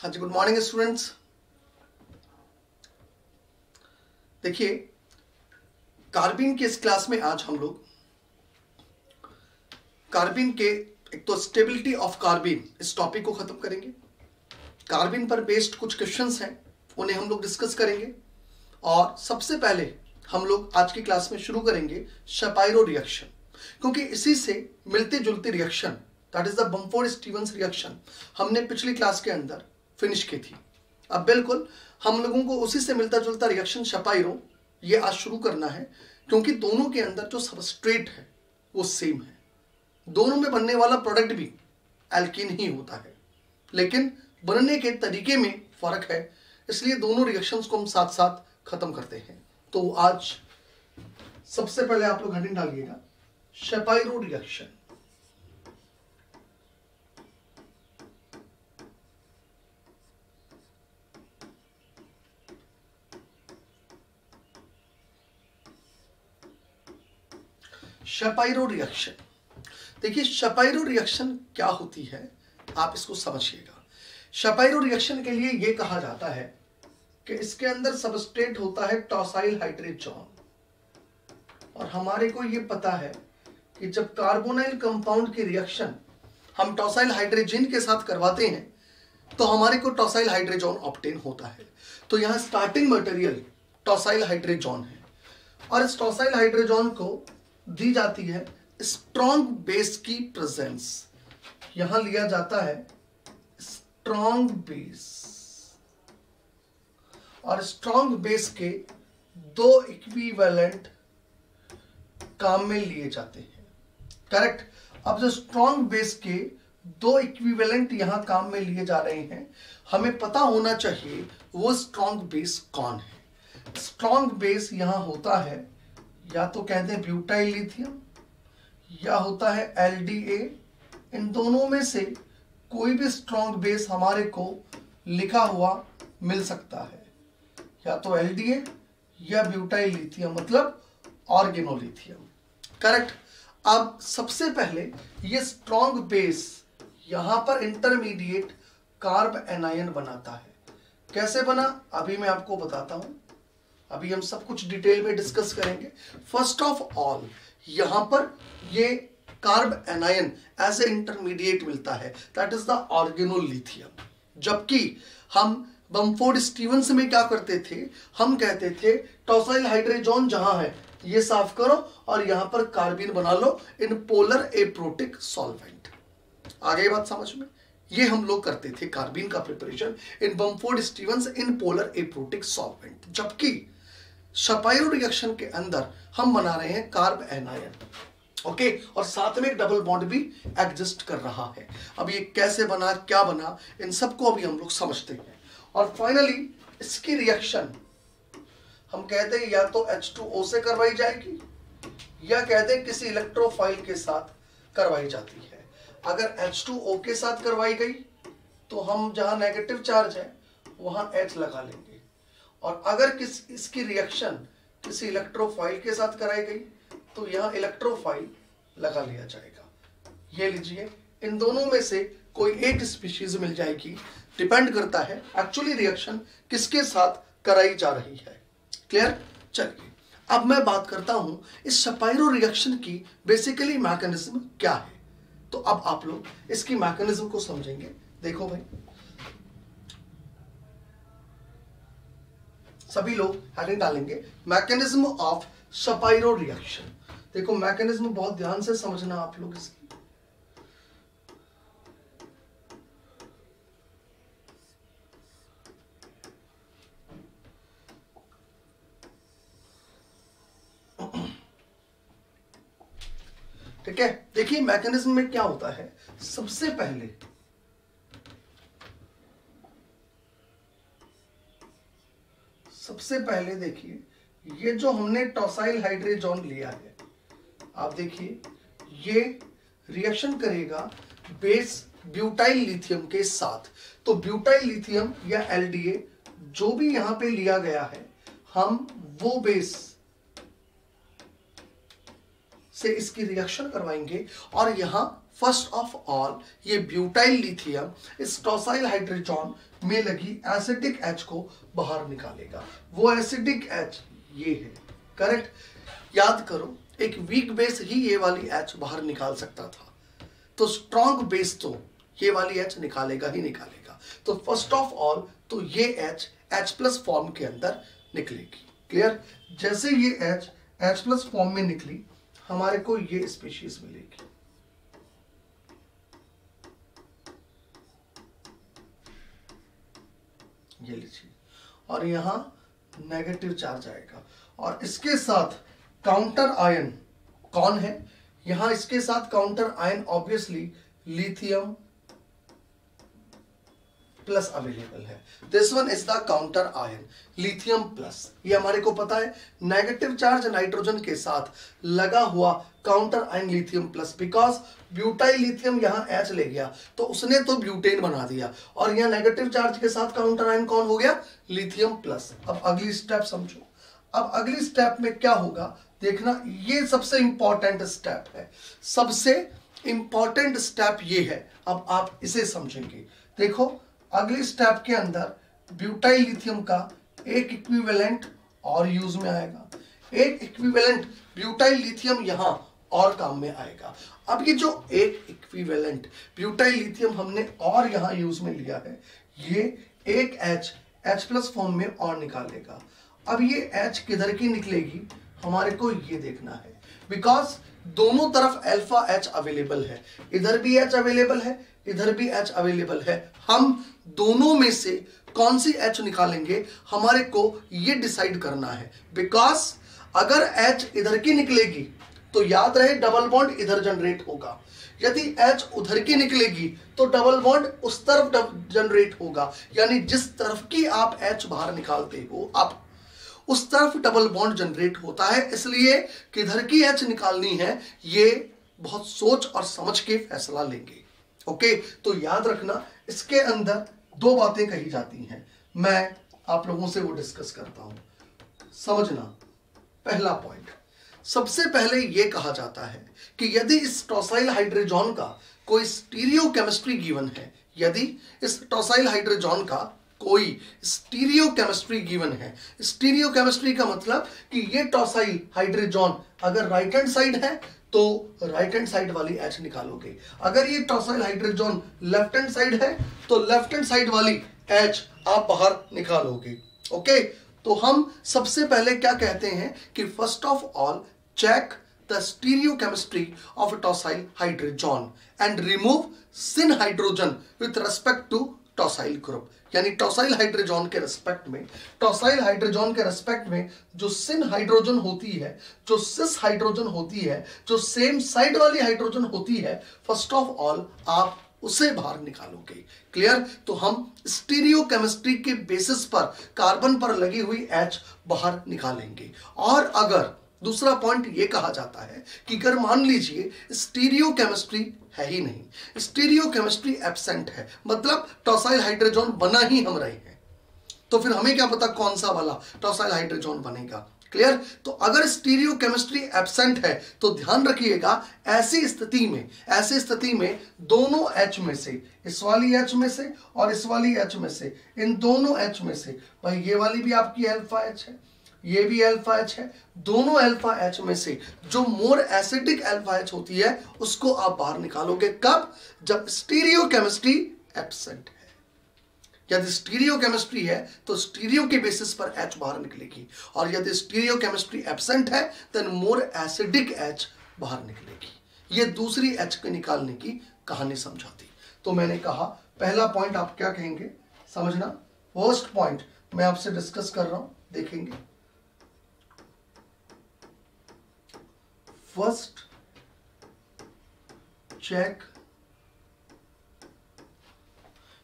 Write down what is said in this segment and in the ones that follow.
हाँ जी, good morning students. देखिए, कार्बिन के इस क्लास में आज हम लोग कार्बिन के एक तो स्टेबिलिटी ऑफ कार्बिन इस टॉपिक को खत्म करेंगे। कार्बिन पर बेस्ड कुछ क्वेश्चंस हैं, उन्हें हम लोग डिस्कस करेंगे। और सबसे पहले हम लोग आज की क्लास में शुरू करेंगे शपाइरो रिएक्शन, क्योंकि इसी से मिलती जुलती reaction, that is the Bamford Stevens reaction, हमने पिछली क्लास के अंदर फिनिश की थी। अब बिल्कुल हम लोगों को उसी से मिलता जुलता रिएक्शन शपाइरो ये आज शुरू करना है, क्योंकि दोनों के अंदर जो सबस्ट्रेट है वो सेम है। दोनों में बनने वाला प्रोडक्ट भी एल्कीन ही होता है, लेकिन बनने के तरीके में फर्क है, इसलिए दोनों रिएक्शंस को हम साथ साथ खत्म करते हैं। तो आज सबसे पहले आप लोग हेडिंग डालिएगा शपाइरो रिएक्शन। शपाइरो रिएक्शन, देखिए शपाइरो रिएक्शन क्या होती है आप इसको समझिएगा। शपाइरो रिएक्शन के लिए यह कहा जाता है कि इसके अंदर सबस्ट्रेट होता है टॉसाइल हाइड्रोजन, और हमारे को यह पता है कि जब कार्बोनाइल कंपाउंड की रिएक्शन हम टॉसाइल हाइड्रोजन के साथ करवाते हैं तो हमारे को टॉसाइल हाइड्रोजन ऑब्टेन होता है। तो यहां स्टार्टिंग मटेरियल टॉसाइल हाइड्रोजन है, और इस टॉसाइल हाइड्रोजन को दी जाती है स्ट्रॉन्ग बेस की प्रेजेंस। यहां लिया जाता है स्ट्रॉन्ग बेस, और स्ट्रॉन्ग बेस के दो इक्विवेलेंट काम में लिए जाते हैं। करेक्ट। अब जो स्ट्रॉन्ग बेस के दो इक्विवेलेंट यहां काम में लिए जा रहे हैं, हमें पता होना चाहिए वो स्ट्रॉन्ग बेस कौन है। स्ट्रॉन्ग बेस यहां होता है, या तो कहते हैं ब्यूटाइल लिथियम, या होता है एलडीए। इन दोनों में से कोई भी स्ट्रॉन्ग बेस हमारे को लिखा हुआ मिल सकता है, या तो एलडीए या ब्यूटाइल लिथियम, मतलब ऑर्गेनोलिथियम। करेक्ट। अब सबसे पहले ये स्ट्रॉन्ग बेस यहां पर इंटरमीडिएट कार्ब एनायन बनाता है। कैसे बना अभी मैं आपको बताता हूं, अभी हम सब कुछ डिटेल में डिस्कस करेंगे। फर्स्ट ऑफ ऑल यहां पर ये carbanion as a intermediate मिलता है, दैट इज द ऑर्गेनोलिथियम। जबकि हम बमफोर्ड-स्टीवंस में क्या करते थे, हम कहते थे टॉसाइल हाइड्रोजन जहां है ये साफ करो और यहां पर कार्बिन बना लो इन पोलर एप्रोटिक सॉल्वेंट। आ गई बात समझ में? ये हम लोग करते थे कार्बिन का preparation in Bamford Stevens in polar aprotic solvent. जबकि शपाइरो रिएक्शन के अंदर हम बना रहे हैं कार्ब एनायन, ओके, और साथ में एक डबल बॉन्ड भी एग्जिस्ट कर रहा है। अब ये कैसे बना, क्या बना, इन सबको अभी हम लोग समझते हैं। और फाइनली इसकी रिएक्शन हम कहते हैं या तो H2O से करवाई जाएगी, या कहते हैं किसी इलेक्ट्रोफाइल के साथ करवाई जाती है। अगर H2O के साथ करवाई गई तो हम जहां नेगेटिव चार्ज है वहां H लगा लेंगे, और अगर इसकी रिएक्शन किसी इलेक्ट्रोफाइल के साथ कराई गई तो यहां इलेक्ट्रोफाइल लगा लिया जाएगा। ये लीजिए, इन दोनों में से कोई एक स्पीशीज मिल जाएगी, डिपेंड करता है एक्चुअली रिएक्शन किसके साथ कराई जा रही है। क्लियर? चलिए अब मैं बात करता हूं इस शपाइरो रिएक्शन की बेसिकली मैकेनिज्म क्या है। तो अब आप लोग इसकी मैकेनिज्म को समझेंगे। देखो भाई, सभी लोग हेडिंग डालेंगे मैकेनिज्म ऑफ शपाइरो रिएक्शन। देखो मैकेनिज्म बहुत ध्यान से समझना आप लोग इसकी। ठीक है, देखिए मैकेनिज्म में क्या होता है। सबसे पहले देखिए ये जो हमने टॉसाइल हाइड्रोजन लिया है, आप देखिए ये रिएक्शन करेगा बेस ब्यूटाइल लिथियम के साथ। तो ब्यूटाइल लिथियम या एलडीए जो भी यहां पे लिया गया है, हम वो बेस से इसकी रिएक्शन करवाएंगे और यहां फर्स्ट ऑफ ऑल ये ब्यूटाइल लिथियम इस टॉसाइल हाइड्रोजन में लगी एसिडिक H को बाहर निकालेगा। वो एसिडिक H ये है, करेक्ट। याद करो, एक वीक बेस ही ये वाली H बाहर निकाल सकता था, तो स्ट्रॉन्ग बेस तो ये वाली H निकालेगा ही निकालेगा। तो फर्स्ट ऑफ ऑल तो ये H प्लस फॉर्म के अंदर निकलेगी। क्लियर? जैसे ये H प्लस फॉर्म में निकली, हमारे को ये स्पीशीज मिलेगी। ये लीजिए, और यहां नेगेटिव चार्ज आएगा, और इसके साथ काउंटर आयन कौन है? यहां इसके साथ counter ion obviously lithium plus available है। This one is the counter ion lithium plus. ये हमारे को पता है, नेगेटिव चार्ज नाइट्रोजन के साथ लगा हुआ counter ion lithium plus, because butyl lithium यहां H ले गया तो उसने तो ब्यूटेन बना दिया, और यहां नेगेटिव चार्ज के साथ काउंटर आयन कौन हो गया? Lithium plus. अब अगली स्टेप समझो। अब अगली स्टेप में क्या होगा देखना, ये सबसे इंपॉर्टेंट स्टेप है। सबसे इंपॉर्टेंट स्टेप ये है, अब आप इसे समझेंगे। देखो, अगली स्टेप के अंदर ब्यूटाइल लिथियम का एक इक्विवेलेंट और यूज में आएगा, एक इक्विवेलेंट ब्यूटाइल लिथियम यहां और काम में आएगा। अब ये जो एक इक्विवेलेंट ब्यूटाइल लिथियम हमने और यहां यूज में लिया है, ये एक H प्लस फॉर्म में और निकालेगा। अब ये H किधर की निकलेगी हमारे को ये देखना है, बिकॉज दोनों तरफ अल्फा H अवेलेबल है, इधर भी H अवेलेबल है, इधर भी H अवेलेबल है। हम दोनों में से कौन सी H निकालेंगे हमारे को ये डिसाइड करना है, बिकॉज अगर H इधर की निकलेगी तो याद रहे डबल बॉन्ड इधर जनरेट होगा, यदि H उधर की निकलेगी तो डबल बॉन्ड उस तरफ जनरेट होगा। यानी जिस तरफ की आप H बाहर निकालते हो आप उस तरफ डबल बॉन्ड जनरेट होता है। इसलिए किधर की H निकालनी है ये बहुत सोच और समझ के फैसला लेंगे। ओके, तो याद रखना इसके अंदर दो बातें कही जाती हैं, मैं आप लोगों से वो डिस्कस करता हूं, समझना। पहला पॉइंट, सबसे पहले यह कहा जाता है कि यदि इस टॉसाइल हाइड्रोजन का कोई स्टीरियो केमिस्ट्री गिवन है, यदि इस टॉसाइल हाइड्रोजन का कोई स्टीरियो केमिस्ट्री गिवन है, स्टीरियो केमिस्ट्री का मतलब कि ये टॉसाइल हाइड्रोजन अगर राइट हैंड साइड है तो राइट हैंड साइड वाली H निकालोगे, अगर ये tosyl hydrogen left hand side है तो लेफ्ट हैंड साइड वाली H आप बाहर निकालोगे। ओके, तो हम सबसे पहले क्या कहते हैं कि first of all check the stereochemistry of tosyl hydrogen and remove syn hydrogen with respect to tosyl group. यानी टॉसाइल हाइड्रोजन के रेस्पेक्ट में, टॉसाइल हाइड्रोजन के रेस्पेक्ट में जो सिन हाइड्रोजन होती है, जो सिस हाइड्रोजन होती है, जो सेम साइड वाली हाइड्रोजन होती है, फर्स्ट ऑफ ऑल आप उसे बाहर निकालोगे। क्लियर? तो हम स्टीरियो केमिस्ट्री के बेसिस पर कार्बन पर लगी हुई H बाहर निकालेंगे। और अगर दूसरा पॉइंट ये कहा जाता है कि अगर मान लीजिए स्टीरियो केमिस्ट्री है ही नहीं, स्टीरियो केमिस्ट्री एब्सेंट है, मतलब टॉसाइल हाइड्रोजन बना ही हम रहे हैं, तो फिर हमें क्या पता कौन सा वाला टॉसाइल हाइड्रोजन बनेगा। क्लियर? तो अगर स्टीरियो केमिस्ट्री एब्सेंट है तो ध्यान रखिएगा, ऐसी स्थिति में दोनों H में से, इस वाली H में से और इस वाली H में से, इन दोनों H में से, भाई ये वाली भी आपकी अल्फा H है, ये भी अल्फा H है, दोनों अल्फा H में से जो मोर एसिडिक अल्फा H होती है उसको आप बाहर निकालोगे। कब? जब स्टीरियो केमिस्ट्री एब्सेंट है। यदि स्टीरियो केमिस्ट्री है तो स्टीरियो के बेसिस पर H बाहर निकलेगी, और यदि स्टीरियो केमिस्ट्री एब्सेंट है देन मोर एसिडिक H बाहर निकलेगी। ये दूसरी H के निकालने की कहानी समझाती। तो मैंने कहा पहला पॉइंट आप क्या कहेंगे समझना, फर्स्ट पॉइंट मैं आपसे डिस्कस कर रहा हूं, देखेंगे। First, check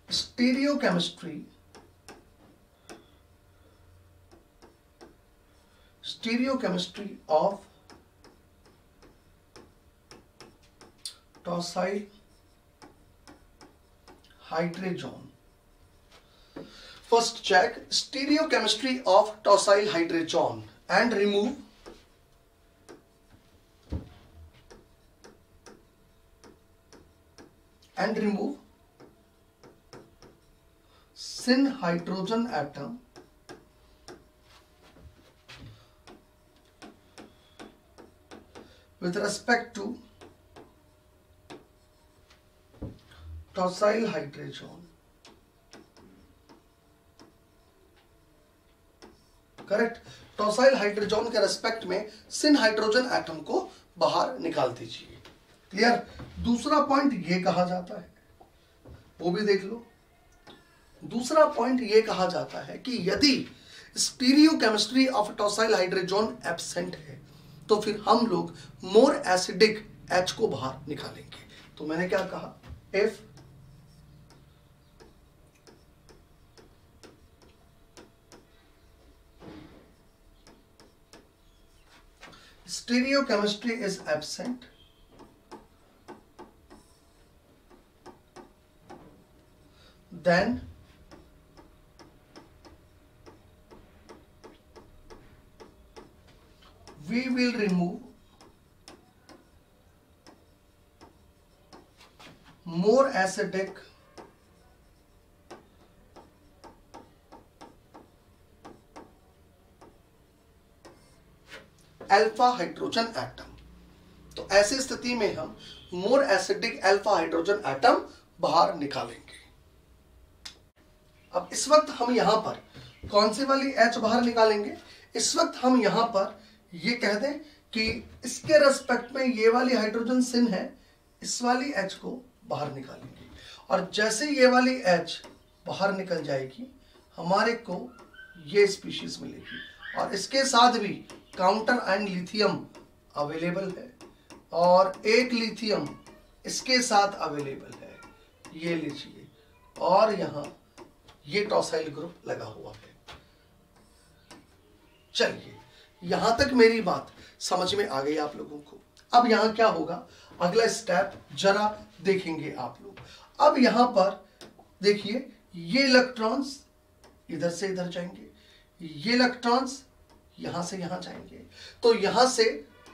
stereochemistry of tosyl hydrogen. First check stereochemistry of tosyl hydrogen and remove and remove syn hydrogen atom with respect to tosyl hydrazone. Correct, tosyl hydrogen के रेस्पेक्ट में syn hydrogen atom को बाहर निकाल दीजिए। Clear. दूसरा point ये कहा जाता है, वो भी देख लो। दूसरा पॉइंट ये कहा जाता है कि यदि स्टीरियोकेमिस्ट्री ऑफ टोसाइल हाइड्रोजन एब्सेंट है तो फिर हम लोग मोर एसिडिक H को बाहर निकालेंगे। तो मैंने क्या कहा, if stereochemistry is absent, then we will remove more acidic alpha hydrogen atom. तो ऐसी स्थिति में हम more acidic alpha hydrogen atom बाहर निकालेंगे। अब इस वक्त हम यहां पर कौन सी वाली H बाहर निकालेंगे? इस वक्त हम यहां पर ये कह दें कि इसके रेस्पेक्ट में ये वाली हाइड्रोजन सिन है, इस वाली H को बाहर निकालेंगे। और जैसे ये वाली H बाहर निकल जाएगी हमारे को ये स्पीशीज मिलेगी और इसके साथ भी काउंटर आयन लिथियम अवेलेबल है और एक लिथियम इसके साथ अवेलेबल है, ये लीजिए। और यहां ये टॉसाइल ग्रुप लगा हुआ है। चलिए, यहां तक मेरी बात समझ में आ गई आप लोगों को। अब यहां क्या होगा, अगला स्टेप जरा देखेंगे आप लोग। अब यहां पर देखिए, ये इलेक्ट्रॉन्स इधर से इधर जाएंगे, ये इलेक्ट्रॉन्स यहां से यहां जाएंगे, तो यहां से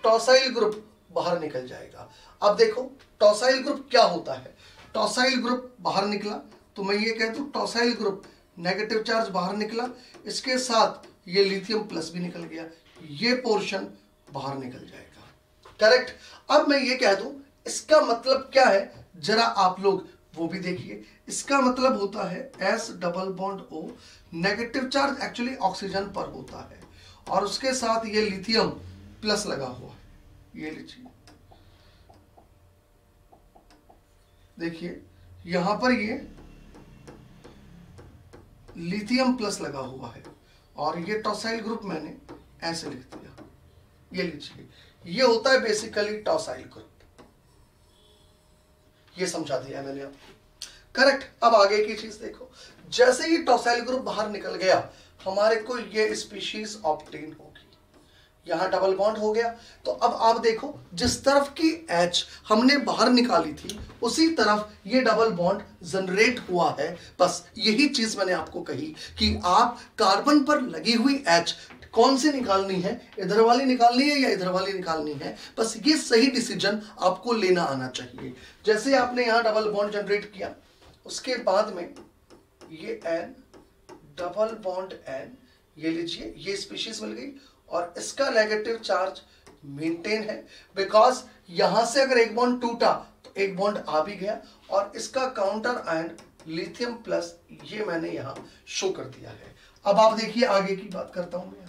टॉसाइल ग्रुप बाहर निकल जाएगा। अब देखो टॉसाइल ग्रुप क्या होता है। टॉसाइल ग्रुप बाहर निकला तो मैं ये कहता हूं टॉसाइल ग्रुप नेगेटिव चार्ज बाहर निकला, इसके साथ ये लिथियम प्लस भी निकल गया, ये पोर्शन बाहर निकल जाएगा। करेक्ट। अब मैं ये कह दूं इसका मतलब क्या है, जरा आप लोग वो भी देखिए। इसका मतलब होता है S double bond O, negative charge actually oxygen पर होता है और उसके साथ ये लिथियम प्लस लगा हुआ है, ये लीजिए। देखिए यहां पर ये लिथियम प्लस लगा हुआ है और ये टॉसाइल ग्रुप मैंने ऐसे लिख दिया, ये लीजिए। ये होता है बेसिकली टॉसाइल ग्रुप, ये समझा दिया मैंने आपको। करेक्ट। अब आगे की चीज देखो, जैसे ये टॉसाइल ग्रुप बाहर निकल गया हमारे को ये स्पीशीज ऑब्टेन होगी। यहां डबल बॉन्ड हो गया, तो अब आप देखो जिस तरफ की H हमने बाहर निकाली थी उसी तरफ ये डबल बॉन्ड जनरेट हुआ है। बस यही चीज मैंने आपको कही कि आप कार्बन पर लगी हुई H कौन सी निकालनी है, इधर वाली निकालनी है या इधर वाली निकालनी है, बस ये सही डिसीजन आपको लेना आना चाहिए। जैसे आपने यहां डबल बॉन्ड जनरेट किया, उसके बाद में ये N डबल बॉन्ड N, ये लीजिए, ये स्पीशीज मिल गई और इसका नेगेटिव चार्ज मेंटेन है, बिकॉज यहां से अगर एक बॉन्ड टूटा तो एक बॉन्ड आ भी गया और इसका काउंटर आयन लिथियम प्लस, ये मैंने यहां शो कर दिया है। अब आप देखिए आगे की बात करता हूं मैं।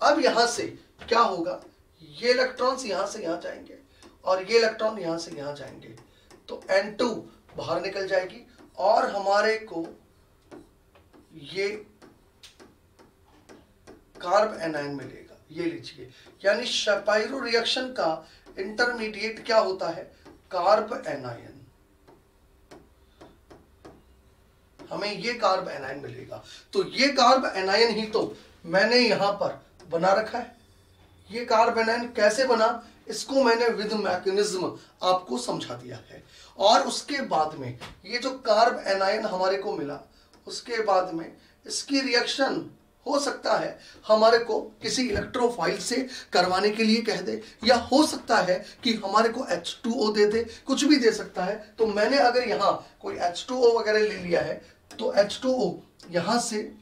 अब यहां से क्या होगा, ये इलेक्ट्रॉन्स यहां से यहां जाएंगे और ये इलेक्ट्रॉन यहां से यहां जाएंगे, तो N2 बाहर निकल जाएगी और हमारे को ये कार्ब एनायन मिलेगा, ये लीजिए। यानी शपाइरो रिएक्शन का इंटरमीडिएट क्या होता है, कार्ब एनायन। हमें ये कार्ब एनायन मिलेगा, तो ये कार्ब एनायन ही तो मैंने यहां पर बना रखा है। ये कार्ब एनायन कैसे बना, इसको मैंने विद मैकेनिज्म आपको समझा दिया है। और उसके बाद में ये जो कार्ब एनायन हमारे को मिला, उसके बाद में इसकी रिएक्शन हो सकता है हमारे को किसी इलेक्ट्रोफाइल से करवाने के लिए कह दे, या हो सकता है कि हमारे को H2O दे दे, कुछ भी दे सकता है। तो मैंने अगर यहाँ कोई H2O वगैरह ले लिया है तो H2O यहाँ से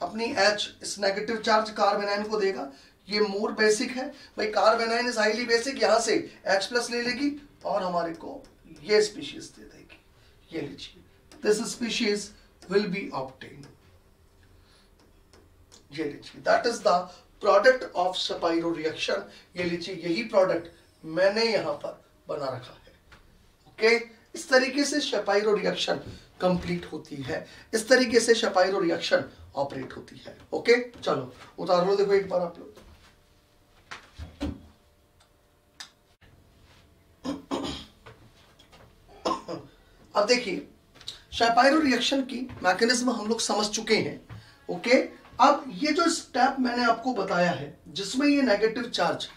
अपनी H इस नेगेटिव चार्ज कार्बेनाइन को देगा। ये मोर बेसिक है भाई, कार्बेनाइन इज हाईली बेसिक, यहाँ से H प्लस ले लेगी और हमारे को ये स्पीशीज दे देगी। ये लीजिए, this species will be obtained. ये लीजिए, that is the product of Shapiro reaction. ये लीजिए, यही प्रोडक्ट मैंने यहां पर बना रखा है। ओके, इस तरीके से शपाइरो रिएक्शन कंप्लीट होती है, इस तरीके से शपाइरो रिएक्शन ऑपरेट होती है। ओके, चलो उतार लो, देखो एक बार आप लोग। अब देखिए, शपाइरो रिएक्शन की मैकेनिज्म हम लोग समझ चुके हैं। ओके, अब ये जो स्टेप मैंने आपको बताया है जिसमें ये नेगेटिव चार्ज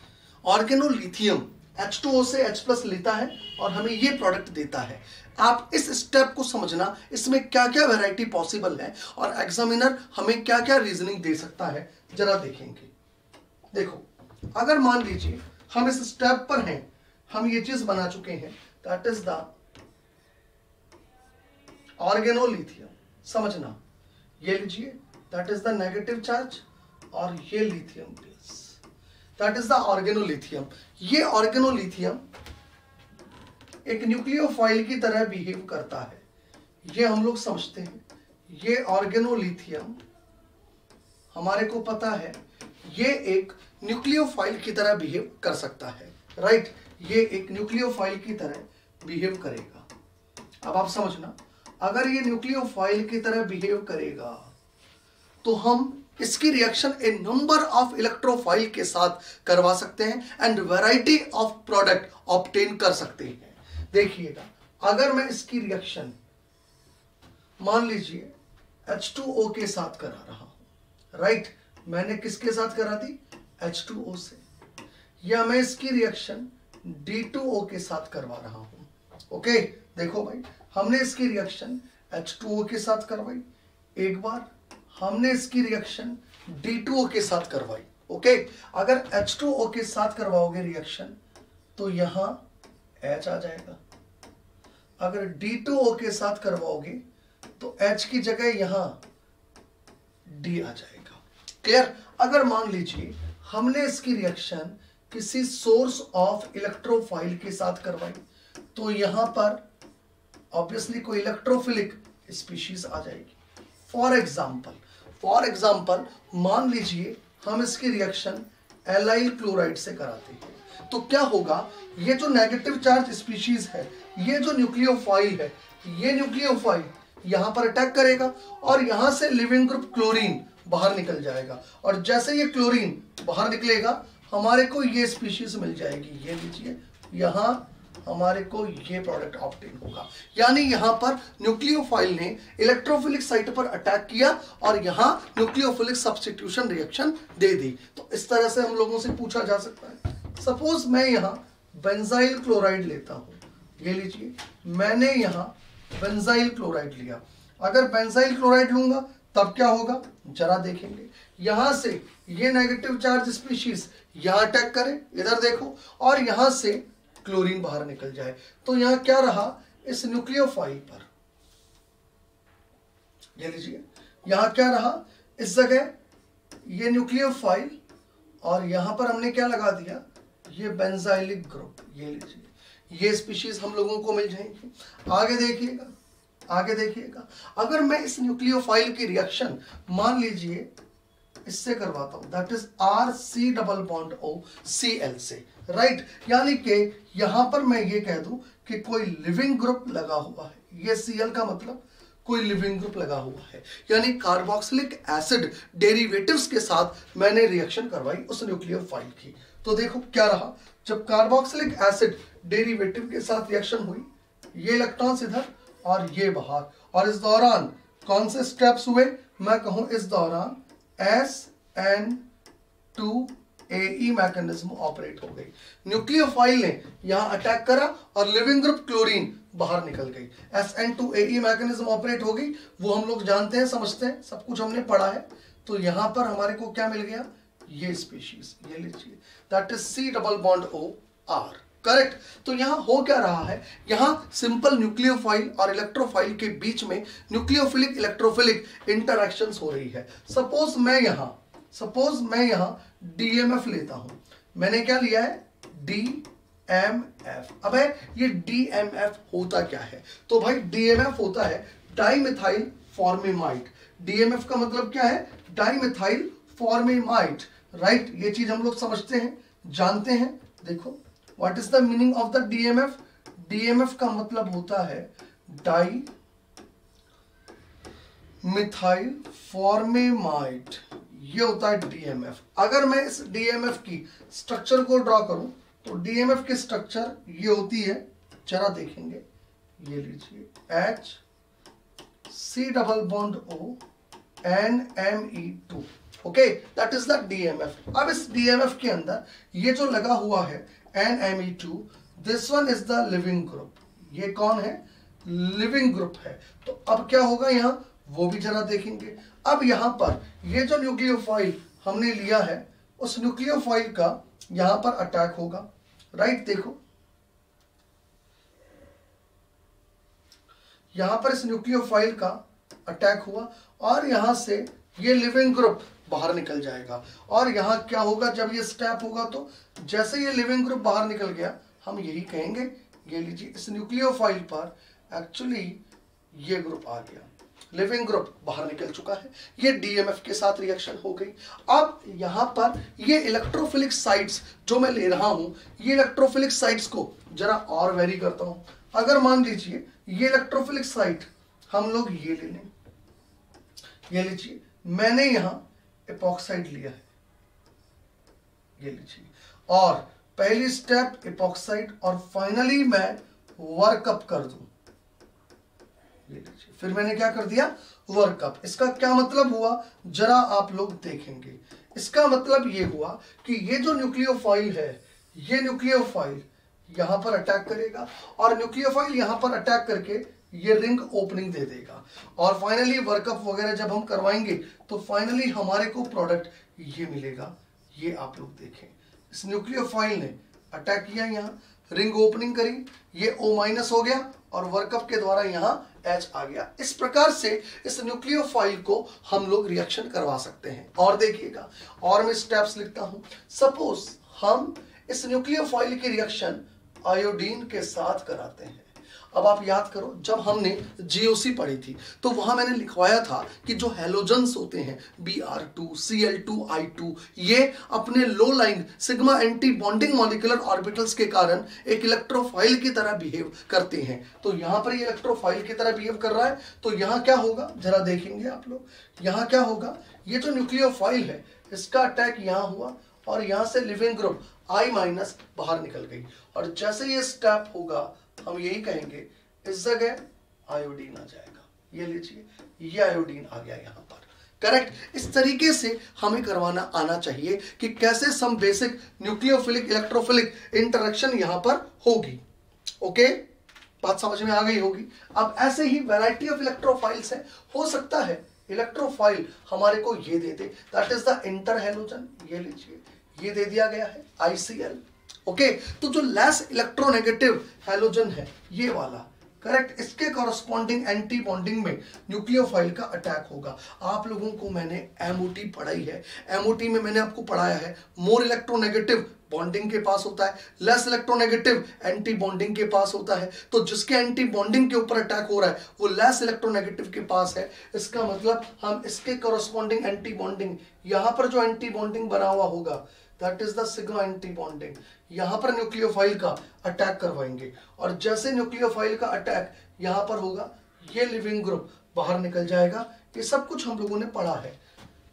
ऑर्गेनोलिथियम H2O से H प्लस लेता है और हमें ये प्रोडक्ट देता है, आप इस स्टेप को समझना, इसमें क्या क्या वैरायटी पॉसिबल है और एग्जामिनर हमें क्या क्या रीजनिंग दे सकता है, जरा देखेंगे। देखो, अगर मान लीजिए हम इस स्टेप पर हैं, हम ये चीज बना चुके हैं, दैट इज द ऑर्गेनोलिथियम। समझना, ये लीजिए, that is the negative charge और ये lithium plus, that is the organolithium. ये ऑर्गेनोलिथियम एक न्यूक्लियोफाइल की तरह बिहेव करता है, ये हम लोग समझते हैं। ये ऑर्गेनोलिथियम हमारे को पता है ये एक न्यूक्लियोफाइल की तरह बिहेव कर सकता है, राइट। ये एक न्यूक्लियोफाइल की तरह बिहेव करेगा। अब आप समझना, अगर ये न्यूक्लियोफाइल की तरह बिहेव करेगा तो हम इसकी reaction A number of electrophile के साथ करवा सकते हैं and variety of product obtain कर सकते हैं। देखिएगा, अगर मैं इसकी रिएक्शन मान लीजिए H2O के साथ करा रहा हूं, राइट, मैंने किसके साथ करा दी, H2O से, या मैं इसकी रिएक्शन D2O के साथ करवा रहा हूं। ओके, देखो भाई, हमने इसकी रिएक्शन H2O के साथ करवाई एक बार, हमने इसकी रिएक्शन D2O के साथ करवाई। ओके, अगर H2O के साथ करवाओगे रिएक्शन तो यहां H आ जाएगा, अगर D2O के साथ करवाओगे तो H की जगह यहां D आ जाएगा। क्लियर। अगर मान लीजिए हमने इसकी रिएक्शन किसी सोर्स ऑफ इलेक्ट्रोफाइल के साथ करवाई तो यहां पर ऑब्वियसली कोई इलेक्ट्रोफिलिक स्पीशीज आ जाएगी। फॉर एग्जाम्पल मान लीजिए हम इसकी रिएक्शन एलाइल क्लोराइड से कराते हैं तो क्या होगा, ये जो नेगेटिव चार्ज स्पीशीज है, ये जो न्यूक्लियोफाइल है, ये न्यूक्लियोफाइल यहां पर अटैक करेगा और यहां से लिविंग ग्रुप क्लोरीन बाहर निकल जाएगा, और जैसे ये क्लोरीन बाहर निकलेगा हमारे को ये स्पीशीज मिल जाएगी। ये लीजिए, यहां हमारे को ये प्रोडक्ट ऑब्टेन होगा, यानी यहां पर न्यूक्लियोफाइल ने इलेक्ट्रोफिलिक साइट पर अटैक किया और यहां न्यूक्लियोफिलिक सब्स्टिट्यूशन रिएक्शन दे दी। तो इस तरह से हम लोगों से पूछा जा सकता है। सपोज मैं यहां बेंजाइल क्लोराइड लेता हूं, ये लीजिए, मैंने यहां बेंजाइल क्लोराइड लिया, अगर बेंजाइल क्लोराइड लूंगा तब क्या होगा, जरा देखेंगे। यहां से ये नेगेटिव चार्ज स्पीशीज यहां अटैक करे, इधर देखो, और यहां से क्लोरीन बाहर निकल जाए, तो यहां क्या रहा, इस न्यूक्लियोफाइल पर, ये लीजिए, यहां क्या रहा, इस जगह ये न्यूक्लियोफाइल और यहां पर हमने क्या लगा दिया, ये बेंजाइलिक ग्रुप। ये लीजिए, ये स्पीशीज हम लोगों को मिल जाएंगे। आगे देखिएगा, अगर मैं इस न्यूक्लियोफाइल की रिएक्शन मान लीजिए इससे करवाता हूं, that is RC double bond OCl से, राइट, यानी कि यहां पर मैं ये कह दूं कि कोई लिविंग ग्रुप लगा हुआ है, ये Cl का मतलब कोई लिविंग ग्रुप लगा हुआ है, यानी कार्बोक्सिलिक एसिड डेरिवेटिव्स के साथ मैंने रिएक्शन करवाई उस न्यूक्लियोफाइल की। तो देखो क्या रहा, जब कार्बोक्सिलिक एसिड डेरिवेटिव के साथ रिएक्शन हुई, ये इलेक्ट्रॉन्स इधर और ये बाहर, और इस दौरान कौन से स्टेप्स हुए, मैं कहूं इस दौरान SN2AE मैकेनिज्म ऑपरेट हो गई। न्यूक्लियोफाइल ने यहां अटैक करा और लिविंग ग्रुप क्लोरीन बाहर निकल गई, SN2AE मैकेनिज्म ऑपरेट हो गई। वो हम लोग जानते हैं, समझते हैं, सब कुछ हमने पढ़ा है। तो यहां पर हमारे को क्या मिल गया, ये स्पीशीज, ये लीजिए, that is C double bond O R, correct. तो यहां हो क्या रहा है, यहां सिंपल न्यूक्लियोफाइल और इलेक्ट्रोफाइल के बीच में न्यूक्लियोफिलिक इलेक्ट्रोफिलिक इंटरैक्शंस हो रही है। सपोज मैं यहां DMF लेता हूं, मैंने क्या लिया है, DMF। अब ये DMF होता क्या है, तो भाई DMF होता है डाइमिथाइल फॉर्मेमाइड। DMF का मतलब क्या है, डाइमिथाइल फॉर्मेमाइड, राइट। ये चीज हम लोग समझते हैं, जानते हैं। देखो what is the meaning of the DMF, DMF का मतलब होता है डाई मिथाइल फॉर्मेमाइड, ये होता है DMF। अगर मैं इस DMF की स्ट्रक्चर को ड्रॉ करूं तो DMF की स्ट्रक्चर ये होती है, जरा देखेंगे, ये लीजिए H C double bond O NMe2, okay, that is the DMF। अब इस DMF के अंदर ये जो लगा हुआ है NMe2, this one is the leaving group, ये कौन है, लिविंग ग्रुप है। तो अब क्या होगा यहां, वो भी जरा देखेंगे। अब यहां पर ये जो न्यूक्लियोफाइल हमने लिया है, उस न्यूक्लियोफाइल का यहां पर अटैक होगा, राइट। देखो यहां पर इस न्यूक्लियोफाइल का अटैक हुआ और यहां से ये लिविंग ग्रुप बाहर निकल जाएगा। और यहां क्या होगा, जब ये स्टेप होगा तो जैसे ये लिविंग ग्रुप बाहर निकल गया, हम यही कहेंगे, ये लीजिए इस न्यूक्लियोफाइल पर एक्चुअली ये ग्रुप आ गया, लिविंग ग्रुप बाहर निकल चुका है, ये DMF के साथ रिएक्शन हो गई। अब यहां पर ये इलेक्ट्रोफिलिक साइट्स जो मैं ले रहा हूं, ये इलेक्ट्रोफिलिक साइट्स को जरा और वेरी करता हूं। अगर मान लीजिए ये इलेक्ट्रोफिलिक साइट हम लोग ये ले लें, ये लीजिए मैंने यहां एपॉक्साइड लिया है, ये लीजिए, और पहली स्टेप एपॉक्साइड और फाइनली मैं वर्कअप कर दूं, ये लीजिए, फिर मैंने क्या कर दिया, वर्कअप। इसका क्या मतलब हुआ, जरा आप लोग देखेंगे, इसका मतलब ये हुआ कि ये जो न्यूक्लियोफाइल है, ये न्यूक्लियोफाइल यहां पर अटैक करेगा और न्यूक्लियोफाइल यहां पर अटैक करके ये रिंग ओपनिंग दे देगा और फाइनली वर्कअप वगैरह जब हम करवाएंगे तो फाइनली हमारे को प्रोडक्ट ये मिलेगा। ये आप लोग देखें, इस न्यूक्लियोफाइल ने अटैक किया, यहाँ रिंग ओपनिंग करी, ये O- हो गया और वर्कअप के द्वारा यहाँ H आ गया। इस प्रकार से इस न्यूक्लियोफाइल को हम लोग रिएक्शन करवा सकते हैं। और देखिएगा, और मैं स्टेप्स लिखता हूं। सपोज हम इस न्यूक्लियोफाइल की रिएक्शन आयोडीन के साथ कराते हैं। अब आप याद करो, जब हमने GOC पढ़ी थी तो वहां मैंने लिखवाया था कि जो हैलोजन्स होते हैं Br2 Cl2I2, ये अपने low lying sigma anti bonding molecular orbitals के कारण एक इलेक्ट्रोफाइल की तरह बिहेव करते हैं। तो यहां पर ये इलेक्ट्रोफाइल की तरह बिहेव कर रहा है, तो यहां क्या होगा जरा देखेंगे आप लोग। यहां क्या होगा, ये जो न्यूक्लियोफाइल है इसका अटैक यहां हुआ और यहां से लिविंग ग्रुप I- बाहर निकल गई और जैसे ये स्टेप होगा हम यही कहेंगे, इस जगह आयोडीन आ जाएगा, ये लीजिए, ये आयोडीन आ गया यहां पर, करेक्ट। इस तरीके से हमें करवाना आना चाहिए कि कैसे some basic nucleophilic electrophilic interaction यहां पर होगी। ओके, बात समझ में आ गई होगी। अब ऐसे ही वैरायटी ऑफ इलेक्ट्रोफाइल्स है, हो सकता है इलेक्ट्रोफाइल हमारे को ये दे दे, that is the inter halogen, ये लीजिए, ये दे दिया गया है ICl। ओके, तो जो लेस इलेक्ट्रोनेगेटिव हैलोजन है ये वाला, करेक्ट, इसके कॉरस्पॉन्डिंग एंटी बॉन्डिंग में न्यूक्लियोफाइल का अटैक होगा। आप लोगों को मैंने MOT पढ़ाई है, MOT में मैंने आपको पढ़ाया है मोर इलेक्ट्रोनेगेटिव बॉन्डिंग के पास होता है, लेस इलेक्ट्रोनेगेटिव एंटी बॉन्डिंग के पास होता है। तो जिसके एंटी बॉन्डिंग के ऊपर अटैक हो रहा है वो लेस इलेक्ट्रोनेगेटिव के पास है, इसका मतलब हम इसके कॉरस्पॉन्डिंग एंटी बॉन्डिंग, यहां पर जो एंटी बॉन्डिंग बना हुआ होगा that is the sigma anti bonding, यहां पर न्यूक्लियोफाइल का अटैक करवाएंगे और जैसे न्यूक्लियोफाइल का अटैक यहां पर होगा ये लिविंग ग्रुप बाहर निकल जाएगा। ये सब कुछ हम लोगों ने पढ़ा है,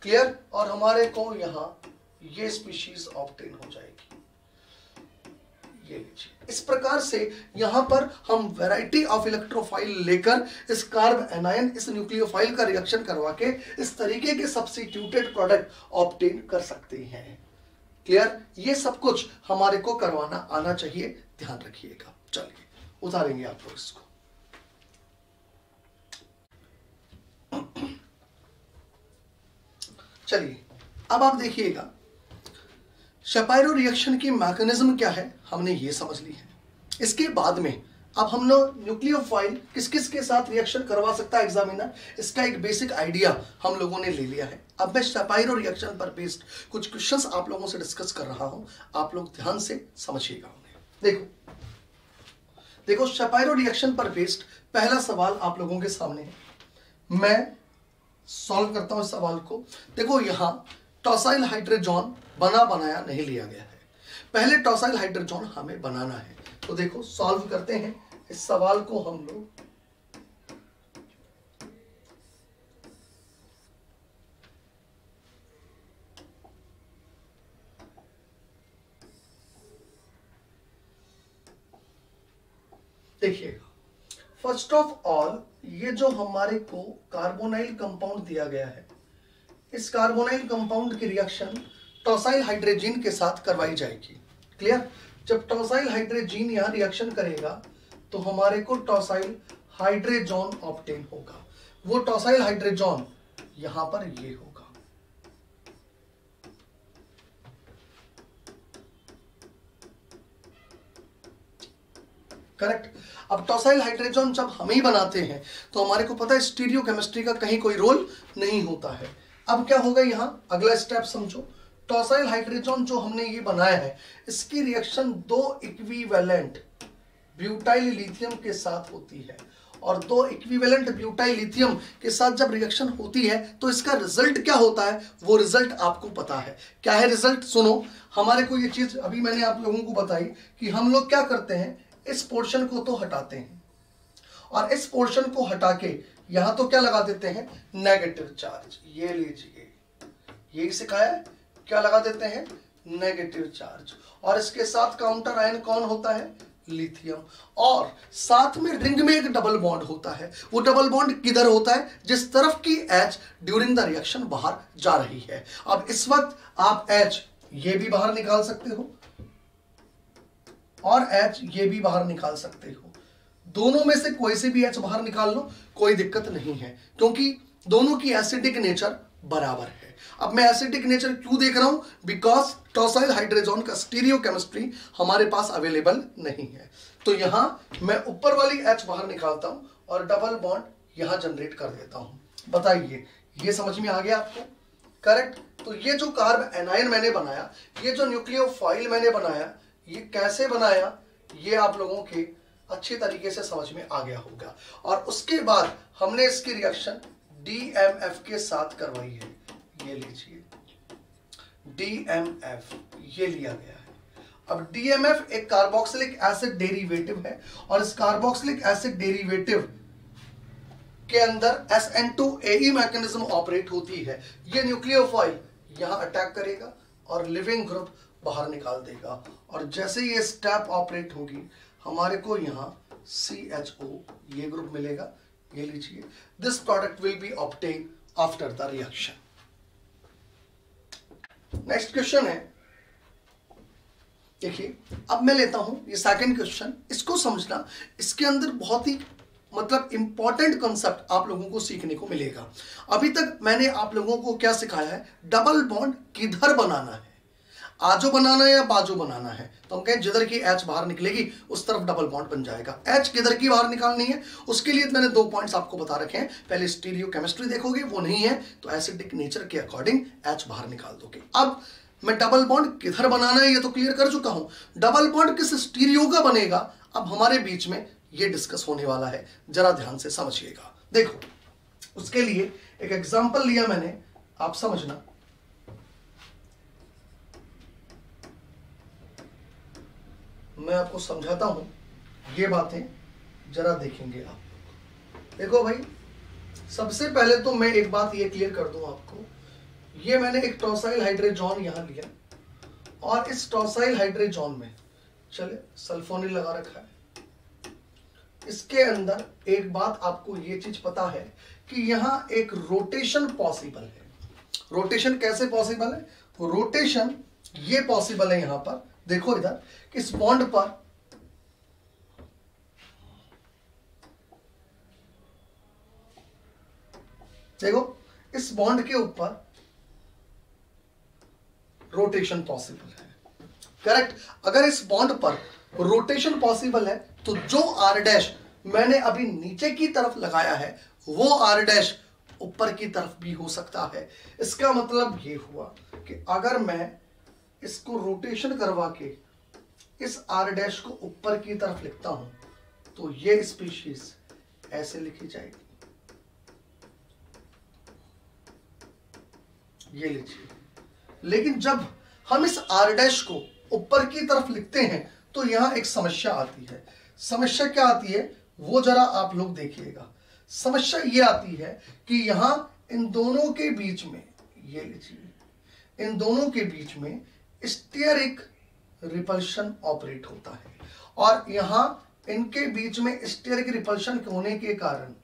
क्लियर। और हमारे को यहां ये स्पीशीज ऑब्टेन हो जाएगी, ये लीजिए। इस प्रकार से यहां पर हम वैरायटी ऑफ इलेक्ट्रोफाइल लेकर इस कार्ब एनायन इस न्यूक्लियोफाइल का रिएक्शन करवा के इस तरीके के सब्स्टिट्यूटेड प्रोडक्ट ऑब्टेन कर सकते हैं, क्लियर। ये सब कुछ हमारे को करवाना आना चाहिए, ध्यान रखिएगा। चलिए उतारेंगे आप लोग इसको। चलिए अब आप देखिएगा शपायरो रिएक्शन की मैकेनिज्म क्या है, हमने ये समझ ली है। इसके बाद में अब हम लोग न्यूक्लियोफाइल किस किस के साथ रिएक्शन करवा सकता है एग्जामिनर, इसका एक बेसिक आइडिया हम लोगों ने ले लिया है। अब मैं शपायरो रिएक्शन पर बेस्ड कुछ क्वेश्चंस आप लोगों से डिस्कस कर रहा हूं, आप लोग ध्यान से समझिएगा उन्हें। देखो शपायरो रिएक्शन पर बेस्ड पहला सवाल आप लोगों के सामने है, मैं सॉल्व करता हूं इस सवाल को। देखो यहां टॉसाइल हाइड्रोजन बना बनाया नहीं लिया गया है, पहले टॉसाइल हाइड्रोजन हमें बनाना है। तो देखो सॉल्व करते हैं इस सवाल को हम लोग। देखिएगा फर्स्ट ऑफ ऑल ये जो हमारे को कार्बोनाइल कंपाउंड दिया गया है, इस कार्बोनाइल कंपाउंड की रिएक्शन टॉसाइल हाइड्रोजन के साथ करवाई जाएगी। क्लियर? जब टॉसाइल हाइड्रोजन यहां रिएक्शन करेगा तो हमारे को टॉसाइल हाइड्रोजन ऑब्टेन होगा। वो टॉसाइल हाइड्रोजन यहां पर ये होगा। करेक्ट? अब टॉसाइल हाइड्रोजन जब हम ही बनाते हैं तो हमारे को पता है स्टीरियो केमिस्ट्री का कहीं कोई रोल नहीं होता है। अब क्या होगा यहां, अगला स्टेप समझो। टॉसाइल हाइड्रोजन जो हमने ये बनाया है इसकी रिएक्शन दो इक्विवेलेंट ब्यूटाइल लिथियम के साथ होती है, और दो इक्विवेलेंट ब्यूटाइल लिथियम के साथ जब रिएक्शन होती है तो इसका रिजल्ट क्या होता है, वो रिजल्ट आपको पता है। क्या है रिजल्ट? सुनो, हमारे को ये चीज अभी मैंने आप लोगों को बताई कि हम लोग क्या करते हैं, इस पोर्शन को तो हटाते हैं और इस पोर्शन को हटा के यहां तो क्या लगा देते हैं, नेगेटिव चार्ज। ये लीजिए, यही सिखाया है, क्या लगा देते हैं, नेगेटिव चार्ज। और इसके साथ काउंटर आयन कौन होता है, लिथियम। और साथ में रिंग में एक डबल बॉन्ड होता है। वो डबल बॉन्ड किधर होता है, जिस तरफ की H ड्यूरिंग द रिएक्शन बाहर जा रही है। अब इस वक्त आप H ये भी बाहर निकाल सकते हो और H ये भी बाहर निकाल सकते हो। दोनों में से कोई से भी H बाहर निकाल लो, कोई दिक्कत नहीं है, क्योंकि दोनों की एसिडिक नेचर बराबर है। अब मैं एसिडिक नेचर क्यों देख रहा हूं, बिकॉज टॉसाइल हाइड्रोजन का स्टीरियो केमिस्ट्री हमारे पास अवेलेबल नहीं है। तो यहां मैं ऊपर वाली H बाहर निकालता हूं और डबल बॉन्ड यहां जनरेट कर देता हूं। बताइए, ये समझ में आ गया आपको? करेक्ट? तो ये जो कार्ब एनायन मैंने बनाया, ये जो न्यूक्लियोफाइल मैंने बनाया, ये कैसे बनाया, ये आप लोगों के अच्छे तरीके से समझ में आ गया होगा। और उसके बाद हमने इसकी रिएक्शन DMF के साथ करवाई है। ये लीजिए, DMF ये लिया गया है। अब DMF एक कार्बोक्सिलिक एसिड डेरिवेटिव है और इस कार्बोक्सिलिक एसिड डेरिवेटिव के अंदर SN2AE मैकेनिज्म ऑपरेट होती है। ये न्यूक्लियोफाइल यहां अटैक करेगा और लिविंग ग्रुप बाहर निकाल देगा, और जैसे ये स्टेप ऑपरेट होगी हमारे को यहां CHO ये ग्रुप मिलेगा। ये लीजिए, this product will be obtain after the reaction. Next question है, देखिए अब मैं लेता हूं ये सेकंड क्वेश्चन। इसको समझना, इसके अंदर बहुत ही मतलब इंपॉर्टेंट कॉन्सेप्ट आप लोगों को सीखने को मिलेगा। अभी तक मैंने आप लोगों को क्या सिखाया है, डबल बॉन्ड किधर बनाना है, आजो बनाना है या बाजू बनाना है। तो हम कहें जिधर की H बाहर निकलेगी उस तरफ डबल बॉन्ड बन जाएगा। H किधर की बाहर निकालनी है, उसके लिए मैंने दो पॉइंट्स आपको बता रखे हैं। पहले स्टीरियो केमिस्ट्री देखोगे, वो नहीं है तो एसिडिक नेचर के अकॉर्डिंग H बाहर निकाल दोगे। अब मैं डबल बॉन्ड किधर बनाना है ये तो क्लियर कर चुका हूं, डबल बॉन्ड किस स्टीरियो का बनेगा अब हमारे बीच में ये डिस्कस होने वाला है। जरा ध्यान से समझिएगा। देखो उसके लिए एक एग्जांपल लिया मैंने, आप समझना। मैं आपको समझाता हूं, ये बातें जरा देखेंगे आप लोग। देखो भाई, सबसे पहले तो मैं एक बात ये क्लियर कर दूं आपको, ये मैंने एक टॉसाइल हाइड्रोजन यहां लिया और इस टॉसाइल हाइड्रोजन में चले सल्फोनिल लगा रखा है। इसके अंदर एक बात आपको ये चीज पता है कि यहां एक रोटेशन पॉसिबल है। रोटेशन कैसे पॉसिबल है, रोटेशन ये पॉसिबल है यहां पर। देखो इधर इस बॉन्ड पर देखो, इस बॉन्ड के ऊपर रोटेशन पॉसिबल है। करेक्ट। अगर इस बॉन्ड पर रोटेशन पॉसिबल है तो जो आर डैश मैंने अभी नीचे की तरफ लगाया है वो आर डैश ऊपर की तरफ भी हो सकता है। इसका मतलब ये हुआ कि अगर मैं इसको रोटेशन करवा के इस आर डैश को ऊपर की तरफ लिखता हूं तो ये स्पीशीज ऐसे लिखी जाएगी, ये लीजिए। लेकिन जब हम इस आर डैश को ऊपर की तरफ लिखते हैं तो यहां एक समस्या आती है। समस्या क्या आती है वो जरा आप लोग देखिएगा। समस्या ये आती है कि यहां इन दोनों के बीच में, ये लीजिए, इन दोनों के बीच में स्टेरिक रिपल्शन ऑपरेट होता है और यहां इनके बीच में स्टेरिक रिपल्शन होने के कारण,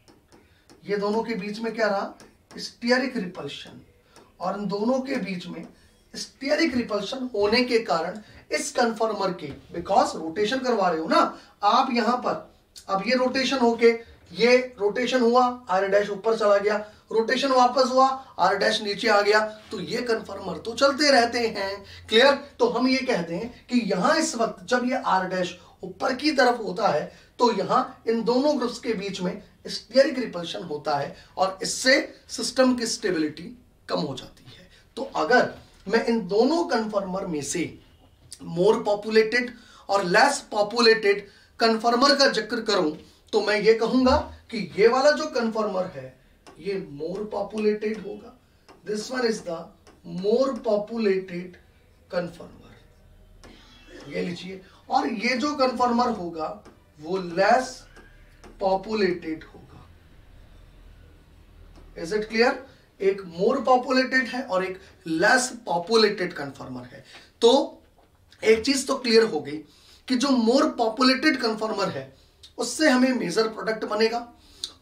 ये दोनों के बीच में क्या रहा, स्टेरिक रिपल्शन, और इन दोनों के बीच में स्टेरिक रिपल्शन होने के कारण इस कन्फर्मर के, बिकॉज रोटेशन करवा रहे हो ना आप यहां पर, अब ये रोटेशन होके ये रोटेशन हुआ, आर डैश ऊपर चला गया, रोटेशन वापस हुआ, आर डैश नीचे आ गया, तो ये कन्फर्मर तो चलते रहते हैं। क्लियर। तो हम ये कहते हैं कि यहां इस वक्त जब ये आर डैश ऊपर की तरफ होता है तो यहां इन दोनों ग्रुप्स के बीच में स्टेरिक रिपल्शन होता है और इससे सिस्टम की स्टेबिलिटी कम हो जाती है। तो अगर मैं इन दोनों कन्फर्मर में से मोर पॉपुलेटेड और लेस पॉपुलेटेड कन्फर्मर का जिक्र करूं तो मैं ये कहूंगा कि ये वाला जो कन्फर्मर है ये मोर पॉपुलेटेड होगा। This one is the more populated कन्फर्मर, ये लीजिए। और ये जो कन्फर्मर होगा वो लेस पॉपुलेटेड होगा। Is it clear. एक मोर पॉपुलेटेड है और एक लेस पॉपुलेटेड कन्फर्मर है। तो एक चीज तो क्लियर हो गई कि जो मोर पॉपुलेटेड कन्फर्मर है उससे हमें मेजर प्रोडक्ट बनेगा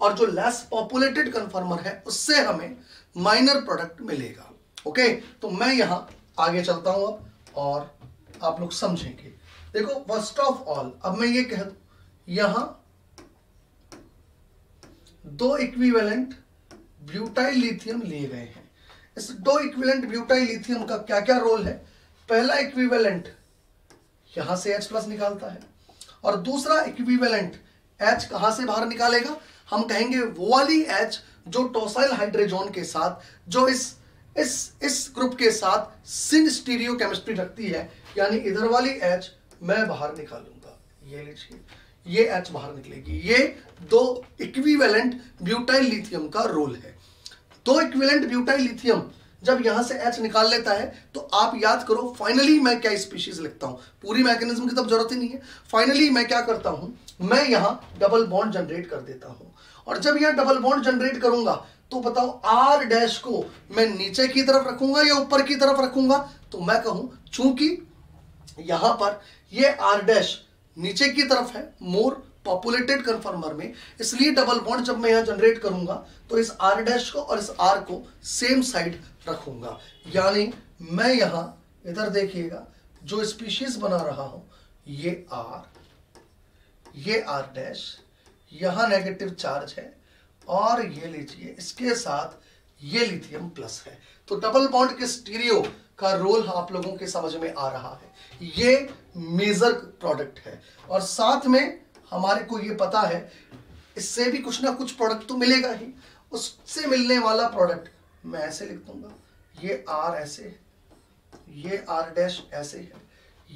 और जो लेस पॉपुलेटेड कन्फर्मर है उससे हमें माइनर प्रोडक्ट मिलेगा। ओके। तो मैं यहां आगे चलता हूं अब और आप लोग समझेंगे। देखो फर्स्ट ऑफ ऑल अब मैं ये कह दूं, यहां दो इक्विवेलेंट ब्यूटाइल लिथियम लिए गए हैं। इस दो इक्विवेलेंट ब्यूटाइल लिथियम का क्या क्या रोल है। पहला इक्विवेलेंट यहां से H+ निकालता है और दूसरा इक्विवेलेंट H कहां से बाहर निकालेगा, हम कहेंगे वो वाली H जो टॉसाइल हाइड्रोजन के साथ, जो इस ग्रुप के साथ सिन स्टीरियो केमिस्ट्री रखती है, यानी इधर वाली H मैं बाहर निकालूंगा, ये लीजिए, ये H बाहर निकलेगी। ये दो इक्विवेलेंट ब्यूटाइल लिथियम का रोल है। दो इक्विवेलेंट ब्यूटाइल लिथियम जब यहां से H निकाल लेता है तो आप याद करो फाइनली मैं क्या स्पीशीज लिखता हूं, पूरी मैकेनिज्म की तब जरूरत ही नहीं है। फाइनली मैं क्या करता हूं, मैं यहां डबल बॉन्ड जनरेट कर देता हूं और जब यहां डबल बॉन्ड जनरेट करूंगा तो बताओ आर डैश को मैं नीचे की तरफ रखूंगा या ऊपर की तरफ रखूंगा। तो मैं कहूं चूंकि यहां पर ये आर डैश नीचे की तरफ है मोर पॉपुलेटेड कन्फर्मर में, इसलिए डबल बॉन्ड जब मैं यहां जनरेट करूंगा तो इस आर डैश को और इस आर को सेम साइड रखूंगा। यानी मैं यहां इधर देखिएगा जो स्पीशीज बना रहा हूं, ये आर डैश, यहां नेगेटिव चार्ज है और ये लीजिए इसके साथ ये लिथियम प्लस है। तो डबल बॉन्ड के स्टीरियो का रोल आप लोगों के समझ में आ रहा है। ये मेजर प्रोडक्ट है और साथ में हमारे को ये पता है इससे भी कुछ ना कुछ प्रोडक्ट तो मिलेगा ही। उससे मिलने वाला प्रोडक्ट मैं ऐसे लिख दूंगा, ये आर ऐसे, ये आर डैश ऐसे है,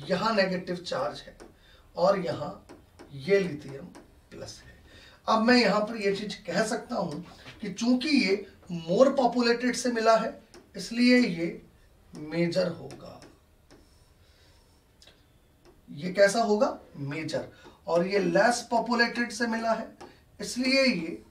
यहां नेगेटिव चार्ज है और यहां ये लिथियम प्लस है। अब मैं यहां पर ये चीज कह सकता हूं कि चूंकि ये मोर पॉपुलेटेड से मिला है इसलिए ये मेजर होगा। ये कैसा होगा, मेजर। और ये लेस पॉपुलेटेड से मिला है इसलिए ये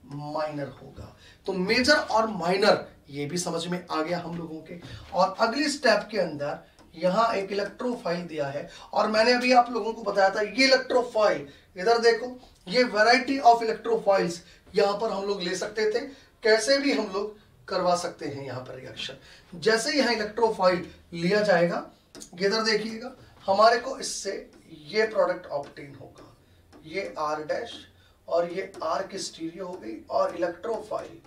माइनर होगा। तो मेजर और माइनर ये भी समझ में आ गया हम लोगों के। और अगली स्टेप के अंदर यहां एक इलेक्ट्रोफाइल दिया है और मैंने अभी आप लोगों को बताया था ये इलेक्ट्रोफाइल, इधर देखो, ये वैरायटी ऑफ इलेक्ट्रोफाइल्स यहां पर हम लोग ले सकते थे, कैसे भी हम लोग करवा सकते हैं यहां पर रिएक्शन। जैसे यहां इलेक्ट्रोफाइल लिया जाएगा, इधर देखिएगा, हमारे को इससे ये प्रोडक्ट ऑब्टेन होगा, ये आर डैश और ये आर की स्टीरियो हो गई और इलेक्ट्रोफाइल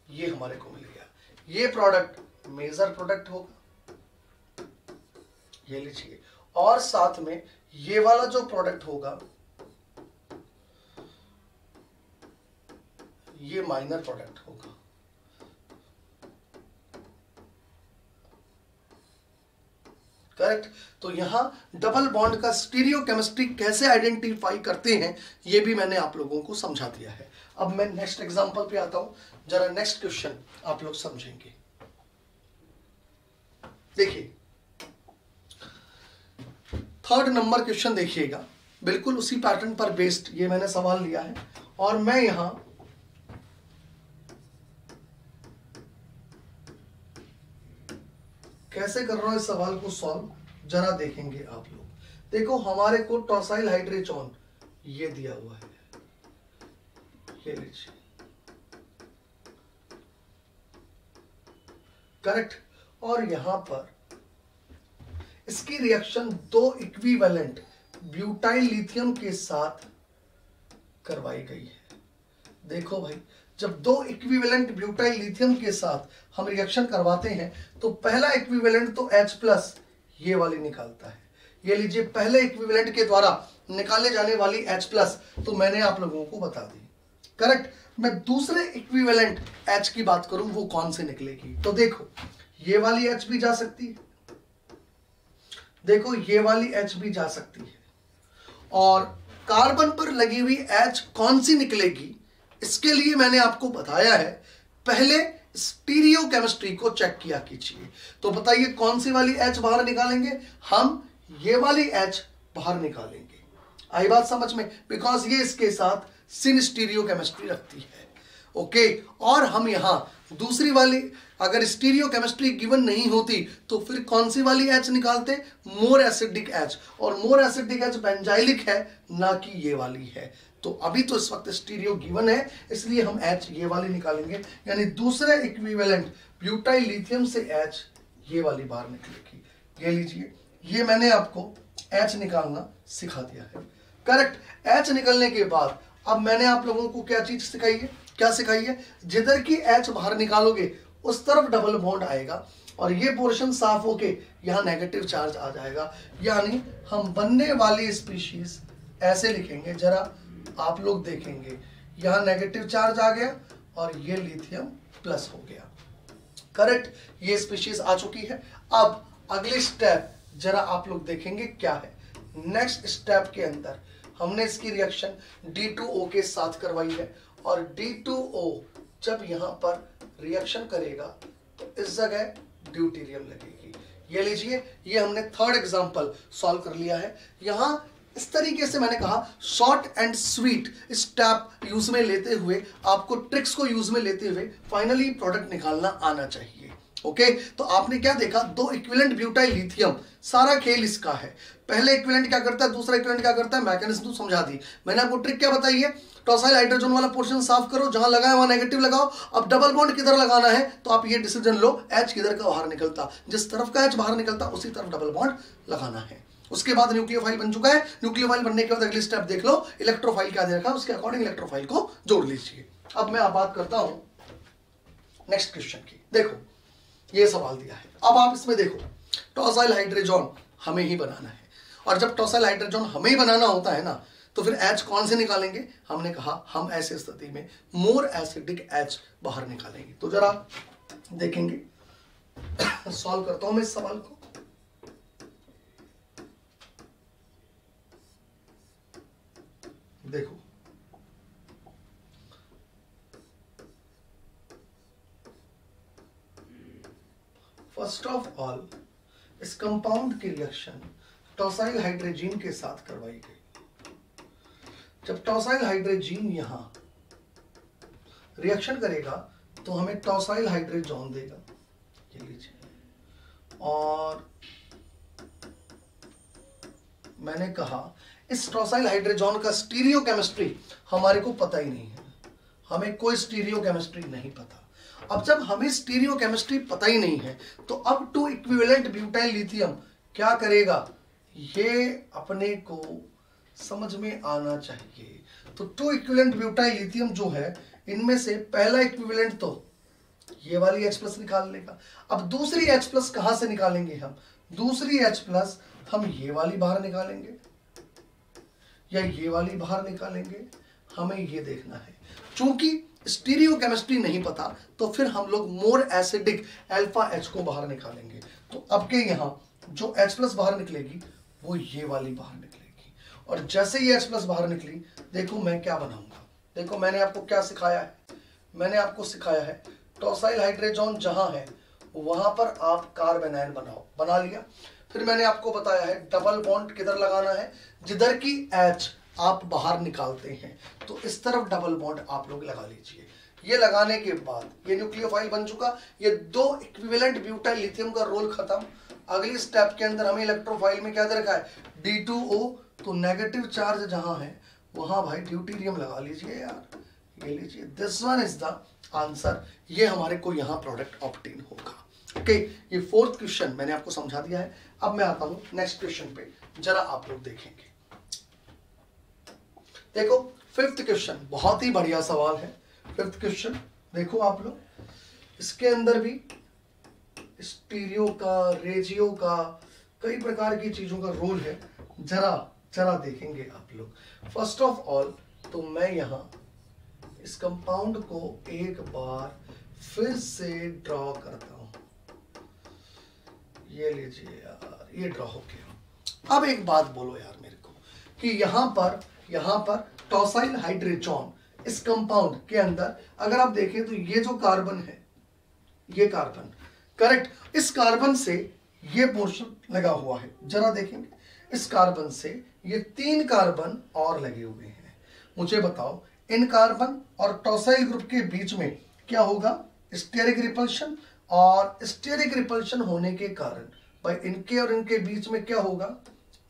ये हमारे को मिल गया। ये प्रोडक्ट मेजर प्रोडक्ट होगा ये लीजिए, और साथ में ये वाला जो प्रोडक्ट होगा ये माइनर प्रोडक्ट होगा। करेक्ट। तो यहां डबल बॉन्ड का स्टीरियो केमिस्ट्री कैसे आइडेंटिफाई करते हैं ये भी मैंने आप लोगों को समझा दिया है। अब मैं नेक्स्ट एग्जांपल पे आता हूं, जरा नेक्स्ट क्वेश्चन आप लोग समझेंगे। देखिए 3rd नंबर क्वेश्चन देखिएगा, बिल्कुल उसी पैटर्न पर बेस्ड ये मैंने सवाल लिया है और मैं यहां कैसे कर रहा हूं इस सवाल को सॉल्व, जरा देखेंगे आप लोग। देखो हमारे को टॉसाइल हाइड्रेजोन ये दिया हुआ है, ये लीजिए, करेक्ट। और यहां पर इसकी रिएक्शन 2 इक्विवेलेंट ब्यूटाइल लिथियम के साथ करवाई गई है। देखो भाई, जब 2 इक्विवेलेंट ब्यूटाइल लिथियम के साथ हम रिएक्शन करवाते हैं तो पहला इक्विवेलेंट तो H+ ये वाली निकालता है। ये लीजिए, पहले इक्विवेलेंट के द्वारा निकाले जाने वाली H+ तो मैंने आप लोगों को बता दी, करेक्ट। मैं दूसरे इक्विवेलेंट H की बात करूं, वो कौन से निकलेगी? तो देखो ये वाली H भी जा सकती है, देखो ये वाली H भी जा सकती है, और कार्बन पर लगी हुई H कौन सी निकलेगी इसके लिए मैंने आपको बताया है, पहले स्टीरियो केमिस्ट्री को चेक किया कीजिए। तो बताइए कौन सी वाली H बाहर निकालेंगे? हम ये वाली H बाहर निकालेंगे। आई बात समझ में? बिकॉज ये इसके साथ सिन स्टीरियो केमिस्ट्री रखती है, ओके। और हम यहां दूसरी वाली, अगर स्टीरियो केमिस्ट्री गिवन नहीं होती तो फिर कौन सी वाली H निकालते? मोर एसिडिक H, और मोर एसिडिक H बेंजाइलिक है, ना कि ये वाली है। तो अभी तो इस वक्त स्टीरियो गिवन है, इसलिए हम H ये वाली निकालेंगे, यानी दूसरे इक्विवेलेंट ब्यूटाइल लिथियम से H ये वाली बाहर निकलेगी। ये लीजिए, ये मैंने आपको H निकालना सिखा दिया है, करेक्ट। H निकलने के बाद अब मैंने आप लोगों को क्या चीज सिखाई है? क्या सिखाई है? जिधर की H बाहर निकालोगे उस तरफ डबल बॉन्ड आएगा और ये पोर्शन साफ होके यहां नेगेटिव चार्ज आ जाएगा, यानी हम बनने वाली स्पीशीज ऐसे लिखेंगे, जरा आप लोग देखेंगे, यहां नेगेटिव चार्ज आ गया और ये लिथियम प्लस हो गया, करेक्ट। ये स्पीशीज आ चुकी है। अब अगली स्टेप जरा आप लोग देखेंगे क्या है। नेक्स्ट स्टेप के अंदर हमने इसकी रिएक्शन D2O के साथ करवाई है, और D2O जब यहां पर रिएक्शन करेगा तो इस जगह ड्यूटेरियम लगेगी। ये लीजिए, ये हमने 3rd एग्जांपल सॉल्व कर लिया है। यहां इस तरीके से मैंने कहा short and sweet step use में लेते हुए, आपको ट्रिक्स को यूज में लेते हुए फाइनली प्रोडक्ट निकालना आना चाहिए, ओके। तो आपने क्या देखा? 2 इक्विवेलेंट ब्यूटाइल लिथियम, सारा खेल इसका है। पहले इक्विवेलेंट क्या करता है, दूसरा इक्विवेलेंट क्या करता है, मैकेनिज्म तो समझा दी मैंने आपको। ट्रिक क्या बताई है? टॉसाइल हाइड्रोजन वाला पोर्शन साफ करो, जहां लगा है वहां नेगेटिव लगाओ। अब डबल बॉन्ड किधर लगाना है तो आप ये डिसीजन लो, H किधर का बाहर निकलता, जिस तरफ का H बाहर निकलता उसी तरफ डबल बॉन्ड लगाना है। उसके बाद न्यूक्लियोफाइल बन चुका है, न्यूक्लियोफाइल बनने के बाद अगली स्टेप देख लो, इलेक्ट्रोफाइल क्या दे रखा है, उसके अकॉर्डिंग इलेक्ट्रोफाइल को जोड़ लीजिए। अब मैं बात करता हूं नेक्स्ट क्वेश्चन की। देखो ये सवाल दिया है, अब आप इसमें देखो, टॉसाइल हाइड्रोजन हमें ही बनाना है, और जब टॉसाइल हाइड्रोजन हमें ही बनाना होता है ना, तो फिर H कौन से निकालेंगे? हमने कहा हम ऐसे स्थिति में मोर एसिडिक H बाहर निकालेंगे। तो जरा देखेंगे, सॉल्व करता हूं मैं इस सवाल को। देखो फर्स्ट ऑफ ऑल इस कंपाउंड की रिएक्शन टॉसाइल हाइड्रोजन के साथ करवाई गई। जब टॉसाइल हाइड्रोजन यहां रिएक्शन करेगा तो हमें टॉसाइल हाइड्रोजन देगा, ये लीजिए। और मैंने कहा इस टॉसाइल हाइड्रोजन का स्टीरियो केमिस्ट्री हमारे को पता ही नहीं है, हमें कोई स्टीरियो केमिस्ट्री नहीं पता। अब जब हमें स्टीरियो केमिस्ट्री पता ही नहीं है तो अब 2 इक्विवेलेंट ब्यूटाइल लिथियम क्या करेगा, ये अपने को समझ में आना चाहिए। तो 2 इक्विवेलेंट ब्यूटाइल लिथियम जो है, इनमें से पहला इक्विवेलेंट तो ये वाली H+ निकाल लेगा। अब दूसरी H+ कहां से निकालेंगे हम? दूसरी H+ हम ये वाली बाहर निकालेंगे या ये वाली बाहर निकालेंगे, हमें ये देखना है। चूंकि स्टीरियोकेमिस्ट्री नहीं पता तो फिर हम लोग मोर एसिडिक अल्फा H को बाहर निकालेंगे। तो अब के यहां जो H+ बाहर निकलेगी वो ये वाली बाहर निकलेगी, और जैसे ये H+ बाहर निकली, देखो मैं क्या बनाऊंगा। देखो मैंने आपको क्या सिखाया है, मैंने आपको सिखाया है टॉसाइल हाइड्रोजन जहां है वहां पर आप कार्बन आयन बनाओ, बना लिया। फिर मैंने आपको बताया है डबल बॉन्ड किधर लगाना है, जिधर की H आप बाहर निकालते हैं तो इस तरफ डबल बॉन्ड आप लोग लगा लीजिए। ये लगाने के बाद ये न्यूक्लियोफाइल बन चुका, ये दो इक्विवेलेंट ब्यूटाइल लिथियम का रोल खत्म। अगली स्टेप के अंदर हमें इलेक्ट्रोफाइल में क्या दे रखा है, D2O, तो नेगेटिव चार्ज जहां है वहां भाई ड्यूटेरियम लगा लीजिए यार, ये लीजिए, this one is the answer. ये हमारे को यहां प्रोडक्ट ऑब्टेन होगा। ओके, ये फोर्थ क्वेश्चन मैंने आपको समझा दिया है। अब मैं आता हूं नेक्स्ट क्वेश्चन पे, जरा आप लोग देखेंगे। देखो फिफ्थ क्वेश्चन बहुत ही बढ़िया सवाल है। फिफ्थ क्वेश्चन देखो आप लोग, इसके अंदर भी स्टीरियो का, रेजियो का, कई प्रकार की चीजों का रोल है, जरा देखेंगे आप लोग। फर्स्ट ऑफ ऑल तो मैं यहां इस कंपाउंड को एक बार फिर से ड्रॉ करता हूं। ये लीजिए यार, ये ड्रॉ हो गया। अब एक बात बोलो यार मेरे को कि यहां पर टॉसाइल हाइड्रोजन इस कंपाउंड के अंदर अगर आप देखें तो ये जो कार्बन है, ये कार्बन, करेक्ट, इस कार्बन से ये पोर्शन लगा हुआ है। जरा देखेंगे, इस कार्बन से ये 3 कार्बन और लगे हुए हैं। मुझे बताओ इन कार्बन और टॉसाइल ग्रुप के बीच में क्या होगा, स्टेरिक रिपल्शन, और स्टेरिक रिपल्शन होने के कारण भाई इनके और इनके बीच में क्या होगा,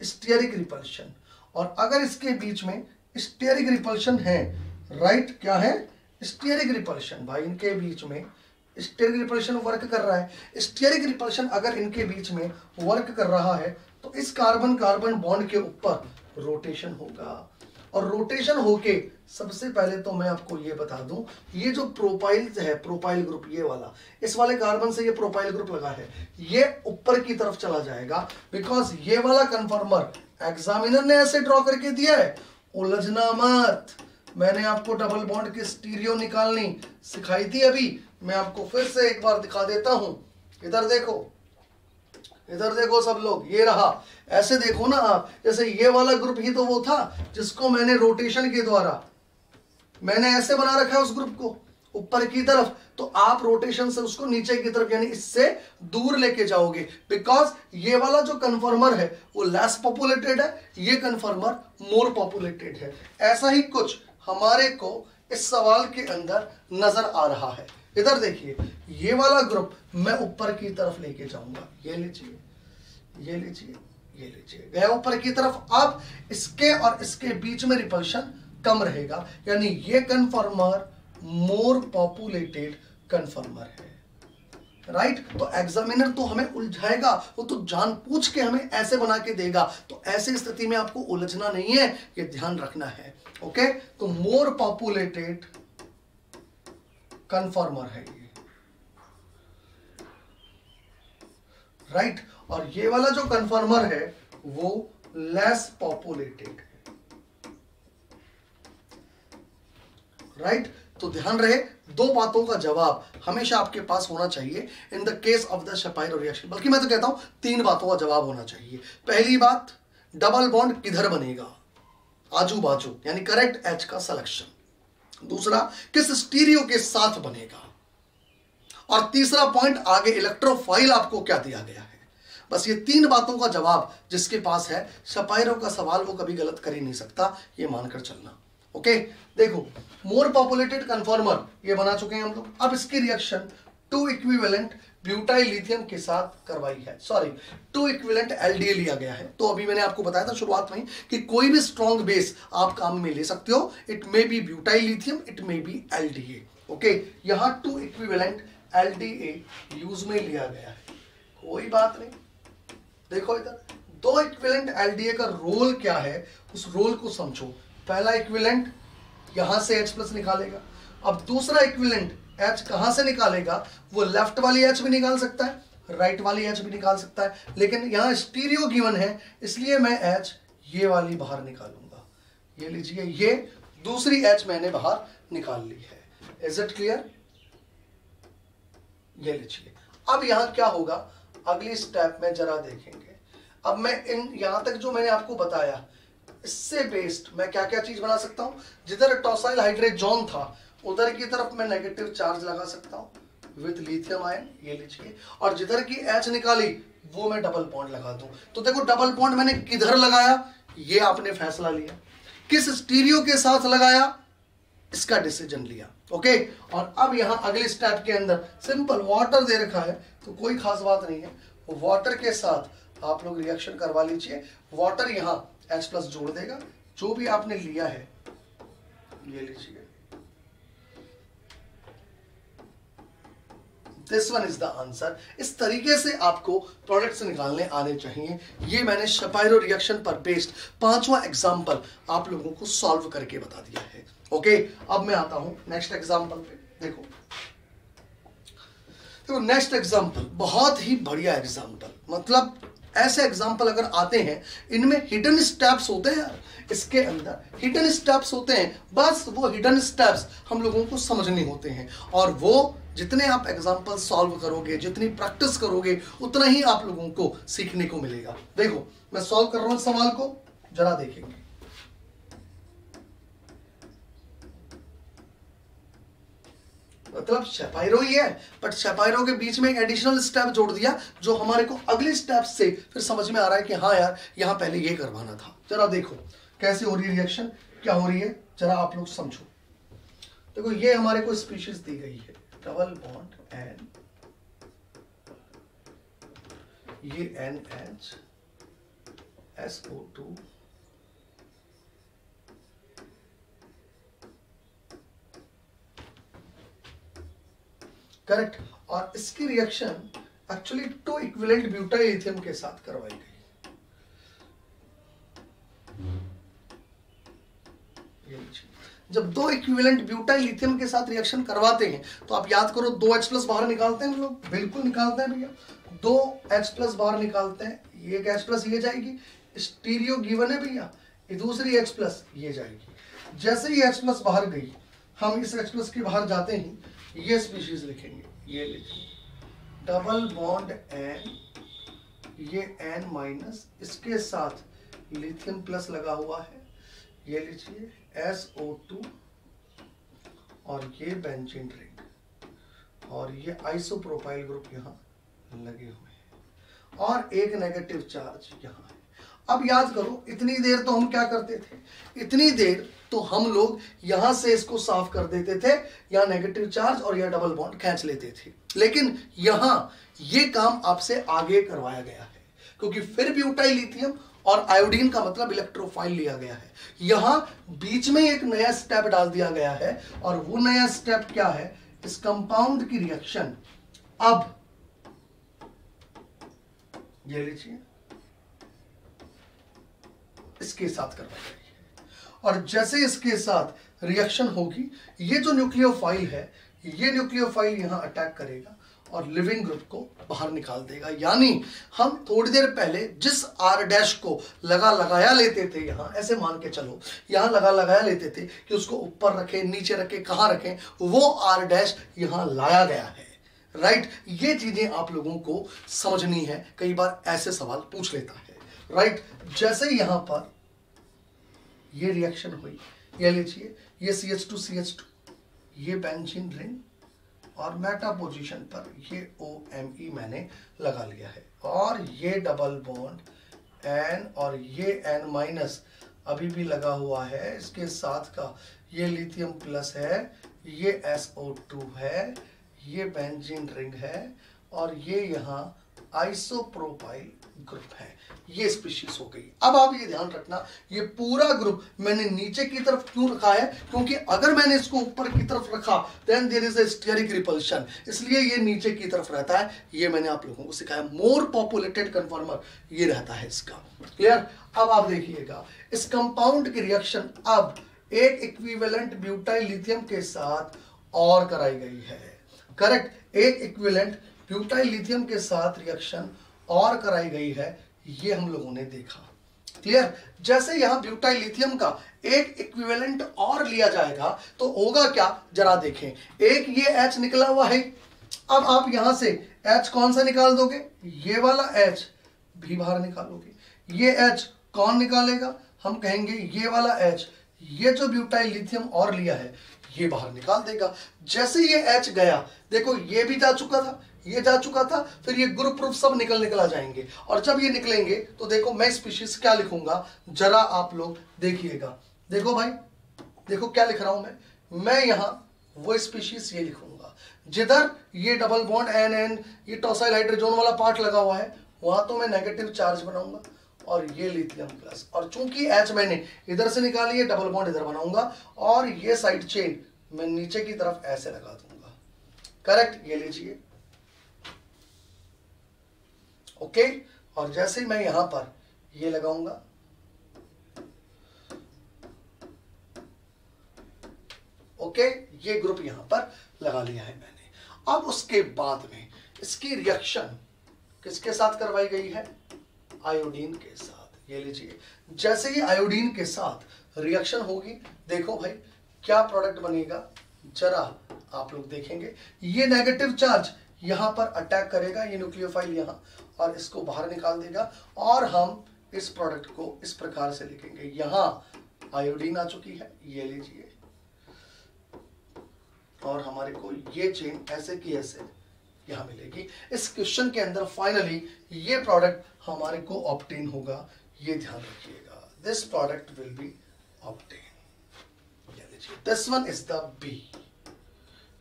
स्टेरिक रिपल्शन। और अगर इसके बीच में स्टेरिक रिपल्शन है, राइट, क्या है, स्टेरिक रिपल्शन, भाई इनके बीच में स्टेरिक रिपल्शन वर्क कर रहा है। स्टेरिक रिपल्शन अगर इनके बीच में वर्क कर रहा है तो इस कार्बन कार्बन बॉन्ड के ऊपर रोटेशन होगा, और रोटेशन होके सबसे पहले तो मैं आपको ये बता दूं, ये जो प्रोपाइल है, प्रोपाइल ग्रुप ये वाला, इस वाले कार्बन से ये प्रोपाइल ग्रुप लगा है, ये ऊपर की तरफ चला जाएगा, बिकॉज ये वाला कन्फर्मर एग्जामिनर ने ऐसे ड्रॉ करके दिया है। उलझना मत, मैंने आपको डबल बॉन्ड की स्टीरियो निकालनी सिखाई थी अभी, मैं आपको फिर से एक बार दिखा देता हूं। इधर देखो, इधर देखो सब लोग, ये रहा, ऐसे देखो ना आप, जैसे ये वाला ग्रुप ही तो वो था जिसको मैंने रोटेशन के द्वारा मैंने ऐसे बना रखा है उस ग्रुप को ऊपर की तरफ, तो आप रोटेशन से उसको नीचे की तरफ यानी इससे दूर लेके जाओगे, बिकॉज ये वाला जो कन्फर्मर है वो लेस पॉपुलेटेड है, ये कन्फर्मर मोर पॉपुलेटेड है। ऐसा ही कुछ हमारे को इस सवाल के अंदर नजर आ रहा है। इधर देखिए, ये वाला ग्रुप मैं ऊपर की तरफ लेके जाऊंगा, ये लीजिए, ये लीजिए, ये लीजिए, गया ऊपर की तरफ। अब इसके और इसके बीच में रिपल्शन कम रहेगा, यानी ये कन्फर्मर मोर पॉपुलेटेड कन्फर्मर है, राइट। तो एग्जामिनर तो हमें उलझाएगा, वो तो जानबूझ के हमें ऐसे बना के देगा, तो ऐसी स्थिति में आपको उलझना नहीं है, ये ध्यान रखना है। ओके, तो मोर पॉपुलेटेड कन्फर्मर है ये, राइट। और ये वाला जो कन्फर्मर है वो लेस पॉपुलेटेड है, राइट। तो ध्यान रहे, दो बातों का जवाब हमेशा आपके पास होना चाहिए in the case of the Shapiro reaction, बल्कि मैं तो कहता हूं 3 बातों का जवाब होना चाहिए। पहली बात, डबल बॉन्ड किधर बनेगा, आजू बाजू, यानी करेक्ट एच का सिलेक्शन। दूसरा, किस स्टीरियो के साथ बनेगा, और तीसरा पॉइंट, आगे इलेक्ट्रोफाइल आपको क्या दिया गया है। बस ये 3 बातों का जवाब जिसके पास है, शापाइरो का सवाल वो कभी गलत कर ही नहीं सकता, ये मानकर चलना। ओके, देखो मोर पॉपुलेटेड कन्फर्मर ये बना चुके हैं हम लोग। अब इसकी रिएक्शन 2 इक्विवेलेंट ब्यूटाइल लिथियम के साथ करवाई है, सॉरी 2 इक्विवेलेंट एलडीए लिया गया है। तो अभी मैंने आपको बताया था शुरुआत में कि कोई भी स्ट्रॉन्ग बेस आप काम में ले सकते हो, it may be butyl lithium, it may be LDA. Okay, यहां 2 इक्विवेलेंट एलडीए यूज में लिया गया है, कोई बात नहीं। देखो इधर 2 इक्विवेलेंट एलडीए का रोल क्या है, उस रोल को समझो। पहला इक्विवेलेंट यहां से H+ निकालेगा, अब दूसरा इक्विवेलेंट H कहां से निकालेगा, वो लेफ्ट वाली H भी निकाल सकता है, राइट वाली H भी निकाल सकता है, लेकिन यहाँ स्टीरियो गिवन है इसलिए मैं H ये वाली बाहर निकालूंगा। ये लीजिए, ये दूसरी H मैंने बाहर निकाल ली है। Is it clear? ये लीजिए, अब यहां क्या होगा अगली स्टेप में जरा देखेंगे। अब मैं इन यहां तक जो मैंने आपको बताया इससे बेस्ड मैं क्या क्या चीज बना सकता हूं। जिधर टॉसाइल हाइड्रेट जोन था उधर की तरफ मैं नेगेटिव चार्ज लगा सकता हूं विद लिथियम आयन, ये लीजिए, और जिधर की H निकाली वो मैं डबल बॉन्ड लगा दूं। तो देखो डबल बॉन्ड मैंने किधर लगाया ये आपने फैसला लिया, किस स्टीरियो के साथ लगाया इसका डिसीजन लिया। ओके, और अब यहां अगले स्टेप के अंदर सिंपल वाटर दे रखा है तो कोई खास बात नहीं है, वाटर के साथ आप लोग रिएक्शन करवा लीजिए। वाटर यहां H प्लस जोड़ देगा, जो भी आपने लिया है ये लीजिए, this one is the answer. इस तरीके से आपको प्रोडक्ट्स निकालने आने चाहिए। ये मैंने शपायरो रिएक्शन पर बेस्ड 5वां एग्जांपल आप लोगों को सॉल्व करके बता दिया है। ओके, अब मैं आता हूं नेक्स्ट एग्जांपल पे। देखो नेक्स्ट एग्जांपल बहुत ही बढ़िया एग्जांपल, मतलब ऐसे एग्जांपल अगर आते हैं इनमें हिडन स्टेप्स होते हैं यार, इसके अंदर हिडन स्टेप्स होते हैं, बस वो हिडन स्टेप्स हम लोगों को समझने होते हैं। और वो जितने आप एग्जांपल सॉल्व करोगे, जितनी प्रैक्टिस करोगे, उतना ही आप लोगों को सीखने को मिलेगा। देखो मैं सॉल्व कर रहा हूं सवाल को, जरा देखेंगे। मतलब शपायरो ही है, बट शपायरो के बीच में एक एडिशनल स्टेप जोड़ दिया जो हमारे को अगले स्टेप से फिर समझ में आ रहा है कि हाँ यार यहां पहले ये करवाना था। जरा देखो कैसे हो रही है रिएक्शन, क्या हो रही है, जरा आप लोग समझो। देखो ये हमारे को स्पीशीज दी गई है, डबल बॉन्ड एन, ये NH SO2, करेक्ट, और इसकी reaction actually 2 equivalent butyl lithium के साथ करवाई गई। जब 2 इक्विवेलेंट ब्यूटाइल लिथियम के साथ रिएक्शन करवाते हैं तो आप याद करो 2H प्लस बाहर निकालते हैं हम लोग, बिल्कुल निकालते हैं भैया, 2H प्लस बाहर निकालते हैं, ये एक H प्लस ये जाएगी, स्टीरियो गिवन है भैया, ये दूसरी H प्लस ये जाएगी। जैसे ही H प्लस बाहर गई हम इस H प्लस के बाहर जाते ही ये स्पीशीज लिखेंगे, ये लिखेंगे डबल बॉन्ड N, ये N माइनस, इसके साथ लिथियम प्लस लगा हुआ है, ये लीजिए SO2, और ये बेंजीन रिंग, और ये आइसोप्रोपाइल ग्रुप यहाँ लगे हुए हैं, और एक नेगेटिव चार्ज यहाँ है। अब याद करो इतनी देर तो हम क्या करते थे, इतनी देर तो हम लोग यहां से इसको साफ कर देते थे, यहाँ नेगेटिव चार्ज और यह डबल बॉन्ड खींच लेते थे, लेकिन यहां ये काम आपसे आगे करवाया गया है क्योंकि फिर ब्यूटाइल लिथियम और आयोडीन का मतलब इलेक्ट्रोफाइल लिया गया है। यहां बीच में एक नया स्टेप डाल दिया गया है, और वो नया स्टेप क्या है, इस कंपाउंड की रिएक्शन अब ये लीजिए इसके साथ करवाई गई है, और जैसे इसके साथ रिएक्शन होगी ये जो न्यूक्लियोफाइल है, ये न्यूक्लियोफाइल यहां अटैक करेगा और लिविंग ग्रुप को बाहर निकाल देगा। यानी हम थोड़ी देर पहले जिस R डैश को लगाया लेते थे, यहां ऐसे मान के चलो यहां लगाया लेते थे कि उसको ऊपर रखें नीचे रखें कहां रखें, वो R डैश यहां लाया गया है। राइट, ये चीजें आप लोगों को समझनी है, कई बार ऐसे सवाल पूछ लेता है। राइट, जैसे यहां पर ये रिएक्शन हुई, ये लीजिए ये CH2 ये बेंजीन रिंग, और मेटा पोजीशन पर ये OMe मैंने लगा लिया है, और ये डबल बॉन्ड N और ये N माइनस अभी भी लगा हुआ है, इसके साथ का ये लिथियम प्लस है, ये SO2 है, ये बेंजीन रिंग है, और ये यहाँ आइसोप्रोपाइल ग्रुप है। ये स्पीशीज हो गई। अब आप ये ध्यान रखना ये पूरा ग्रुप मैंने नीचे की तरफ क्यों रखा है, क्योंकि अगर मैंने इसको ऊपर की तरफ रखा then there is a steric repulsion, इसलिए ये नीचे की तरफ रहता है। ये मैंने आप लोगों को सिखाया, मोर पॉपुलेटेड कन्फर्मर ये रहता है इसका। क्लियर। अब आप देखिएगा इस कंपाउंड की रिएक्शन अब एक इक्विवेलेंट ब्यूटाइल लिथियम के साथ और कराई गई है। करेक्ट, एक इक्विवेलेंट ब्यूटाइल लिथियम के साथ रिएक्शन और कराई गई है, ये हम लोगों ने देखा। क्लियर? जैसे यहां ब्यूटाइल लिथियम का एक इक्विवेलेंट और लिया जाएगा तो होगा क्या, जरा देखें। एक ये H निकला हुआ है, अब आप यहां से H कौन सा निकाल दोगे, ये वाला H भी बाहर निकालोगे। ये H कौन निकालेगा, हम कहेंगे ये वाला H, ये जो ब्यूटाइल लिथियम और लिया है ये बाहर निकाल देगा। जैसे ये H गया, देखो ये भी जा चुका था, ये जा चुका था, फिर ये ग्रुप प्रूफ सब निकल आ जाएंगे। और जब ये निकलेंगे तो देखो मैं स्पीशीज क्या लिखूंगा, जरा आप लोग देखिएगा। देखो भाई, देखो क्या लिख रहा हूं मैं यहां वो स्पीशीज ये लिखूंगा जिधर ये डबल बॉन्ड NN, ये टॉसाइल हाइड्रोजन वाला पार्ट लगा हुआ है, वहां तो मैं नेगेटिव चार्ज बनाऊंगा और ये लिथियम प्लस। और चूंकि H मैंने इधर से निकाली है, डबल बॉन्ड इधर बनाऊंगा और ये साइड चेन मैं नीचे की तरफ ऐसे लगा दूंगा। करेक्ट? ये लीजिए, ओके। और जैसे मैं यहां पर ये लगाऊंगा, ओके, ये ग्रुप यहां पर लगा लिया है मैंने। अब उसके बाद में इसकी रिएक्शन किसके साथ करवाई गई है, आयोडीन के साथ। ये लीजिए, जैसे ही आयोडीन के साथ रिएक्शन होगी, देखो भाई क्या प्रोडक्ट बनेगा, जरा आप लोग देखेंगे। ये नेगेटिव चार्ज यहां पर अटैक करेगा, ये न्यूक्लियोफाइल यहां, और इसको बाहर निकाल देगा। और हम इस प्रोडक्ट को इस प्रकार से लिखेंगे, यहां आयोडीन आ चुकी है, ये लीजिए, और हमारे को ये चेन ऐसे की ऐसे यहां मिलेगी। इस क्वेश्चन के अंदर फाइनली ये प्रोडक्ट हमारे को ऑब्टेन होगा, ये ध्यान रखिएगा। This product will be obtain. This one is the B,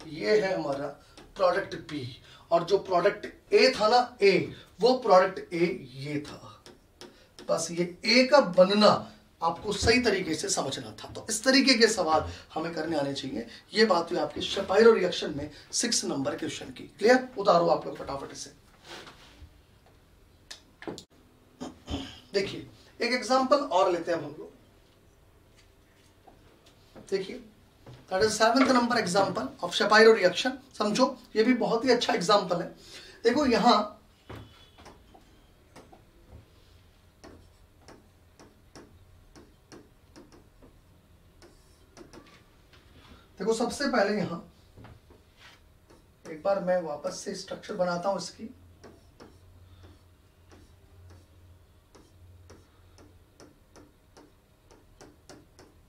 ये है हमारा प्रोडक्ट बी। और जो प्रोडक्ट ए था ना, ए, वो प्रोडक्ट ए ये था। बस ये ए का बनना आपको सही तरीके से समझना था। तो इस तरीके के सवाल हमें करने आने चाहिए। ये बात हुई आपके शपाइरो रिएक्शन में 6 नंबर क्वेश्चन की। क्लियर? उतारो आप लोग फटाफट से। देखिए एक एग्जांपल और लेते हैं हम लोग। देखिए that is 7th number example of Shapiro reaction. समझो, ये भी बहुत ही अच्छा एग्जांपल है। देखो यहां देखो, सबसे पहले यहां एक बार मैं वापस से स्ट्रक्चर बनाता हूं इसकी।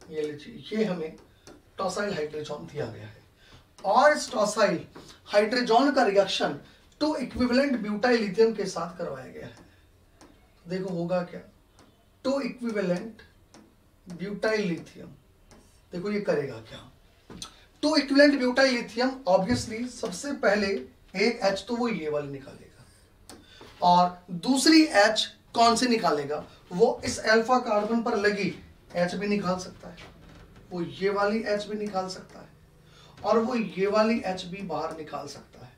ये लीजिए, ये हमें टॉसाइल हाइड्रोजन दिया गया है और इस टॉसाइल हाइड्रोजन का reaction two equivalent butyl lithium के साथ करवाया गया है। देखो होगा क्या, टू इक्विवेलेंट ब्यूटाइल लिथियम, देखो ये करेगा क्या। Two equivalent butyl lithium, obviously सबसे पहले एक H तो वो ये वाली निकालेगा और दूसरी H कौन सी निकालेगा, वो इस अल्फा कार्बन पर लगी H भी निकाल सकता है, वो ये वाली H भी निकाल सकता है और वो ये वाली H भी बाहर निकाल सकता है।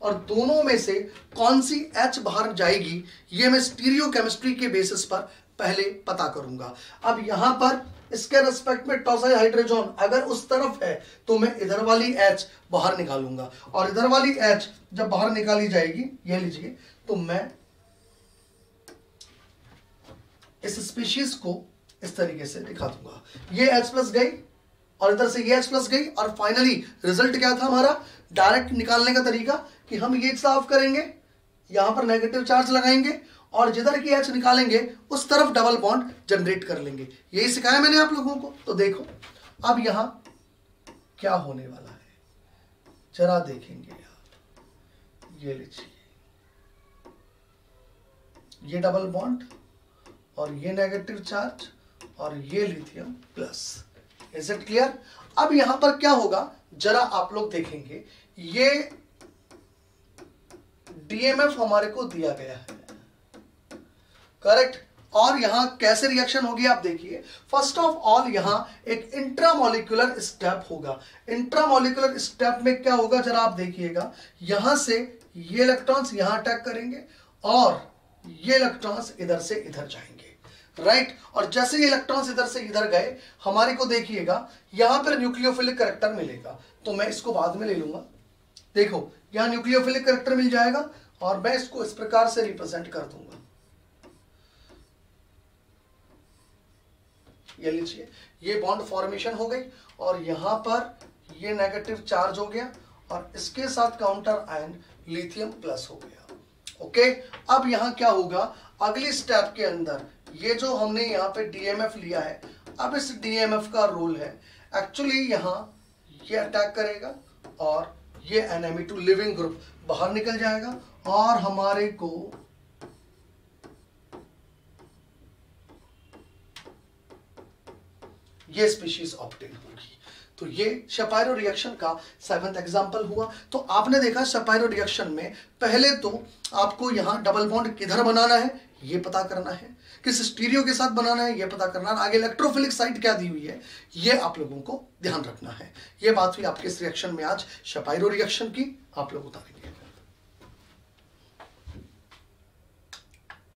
और दोनों में से कौन सी H बाहर जाएगी ये मैं स्टीरियो केमिस्ट्री के बेसिस पर पहले पता करूंगा। अब यहां पर इसके रेस्पेक्ट में टॉसाइल हाइड्रोजन अगर उस तरफ है तो मैं इधर वाली H बाहर निकालूंगा और इधर वाली H जब बाहर निकाली जाएगी, ये लीजिए, तो मैं इस स्पीशीज को इस तरीके से दिखा दूंगा। ये H प्लस गई और इधर से ये H प्लस गई और फाइनली रिजल्ट क्या था हमारा, डायरेक्ट निकालने का तरीका कि हम ये साफ करेंगे, यहां पर नेगेटिव चार्ज लगाएंगे और जिधर की H निकालेंगे उस तरफ डबल बॉन्ड जनरेट कर लेंगे। यही सिखाया मैंने आप लोगों को। तो देखो अब यहां क्या होने वाला है, जरा देखेंगे आप। ये लीजिए, ये डबल बॉन्ड और ये नेगेटिव चार्ज और ये lithium plus. Is it clear? अब यहां पर क्या होगा, जरा आप लोग देखेंगे। ये डीएमएफ हमारे को दिया गया है, करेक्ट। और यहां कैसे रिएक्शन होगी आप देखिए। फर्स्ट ऑफ ऑल यहां एक इंट्रामोलिकुलर स्टेप होगा। इंट्रामोलिकुलर स्टेप में क्या होगा, जरा आप देखिएगा। यहां से ये इलेक्ट्रॉन्स यहां अटैक करेंगे और ये इलेक्ट्रॉन्स इधर से इधर जाएंगे, राइट। और जैसे ये इलेक्ट्रॉन्स इधर से इधर गए, हमारे को देखिएगा यहां पर न्यूक्लियोफिलिक कैरेक्टर मिलेगा। तो मैं इसको बाद में ले लूंगा, देखो यहां न्यूक्लियोफिलिक कैरेक्टर मिल जाएगा और मैं इसको इस प्रकार से रिप्रेजेंट कर दूंगा। ये लीजिए, ये बॉन्ड फॉर्मेशन हो गई और यहां पर ये नेगेटिव चार्ज हो गया और इसके साथ काउंटर आयन लिथियम प्लस हो गया। ओके, अब यहां क्या होगा, अगली स्टेप के अंदर ये जो हमने यहां पे डीएमएफ लिया है, अब इस डीएमएफ का रोल है एक्चुअली यहां ये अटैक करेगा और ये NMe2 लिविंग ग्रुप बाहर निकल जाएगा और हमारे को ये स्पीशीज ऑब्टेन होगी। तो ये शपायरो रिएक्शन का 7th एग्जांपल हुआ। तो आपने देखा शपायरो रिएक्शन में पहले तो आपको यहां डबल बॉन्ड किधर बनाना है ये पता करना है, किस स्टीरियो के साथ बनाना है ये पता करना है, आगे इलेक्ट्रोफिलिक साइट क्या दी हुई है ये आप लोगों को ध्यान रखना है। ये बात हुई आपके इस रिएक्शन में आज शपायरो रिएक्शन की, आप लोग उतारेंगे।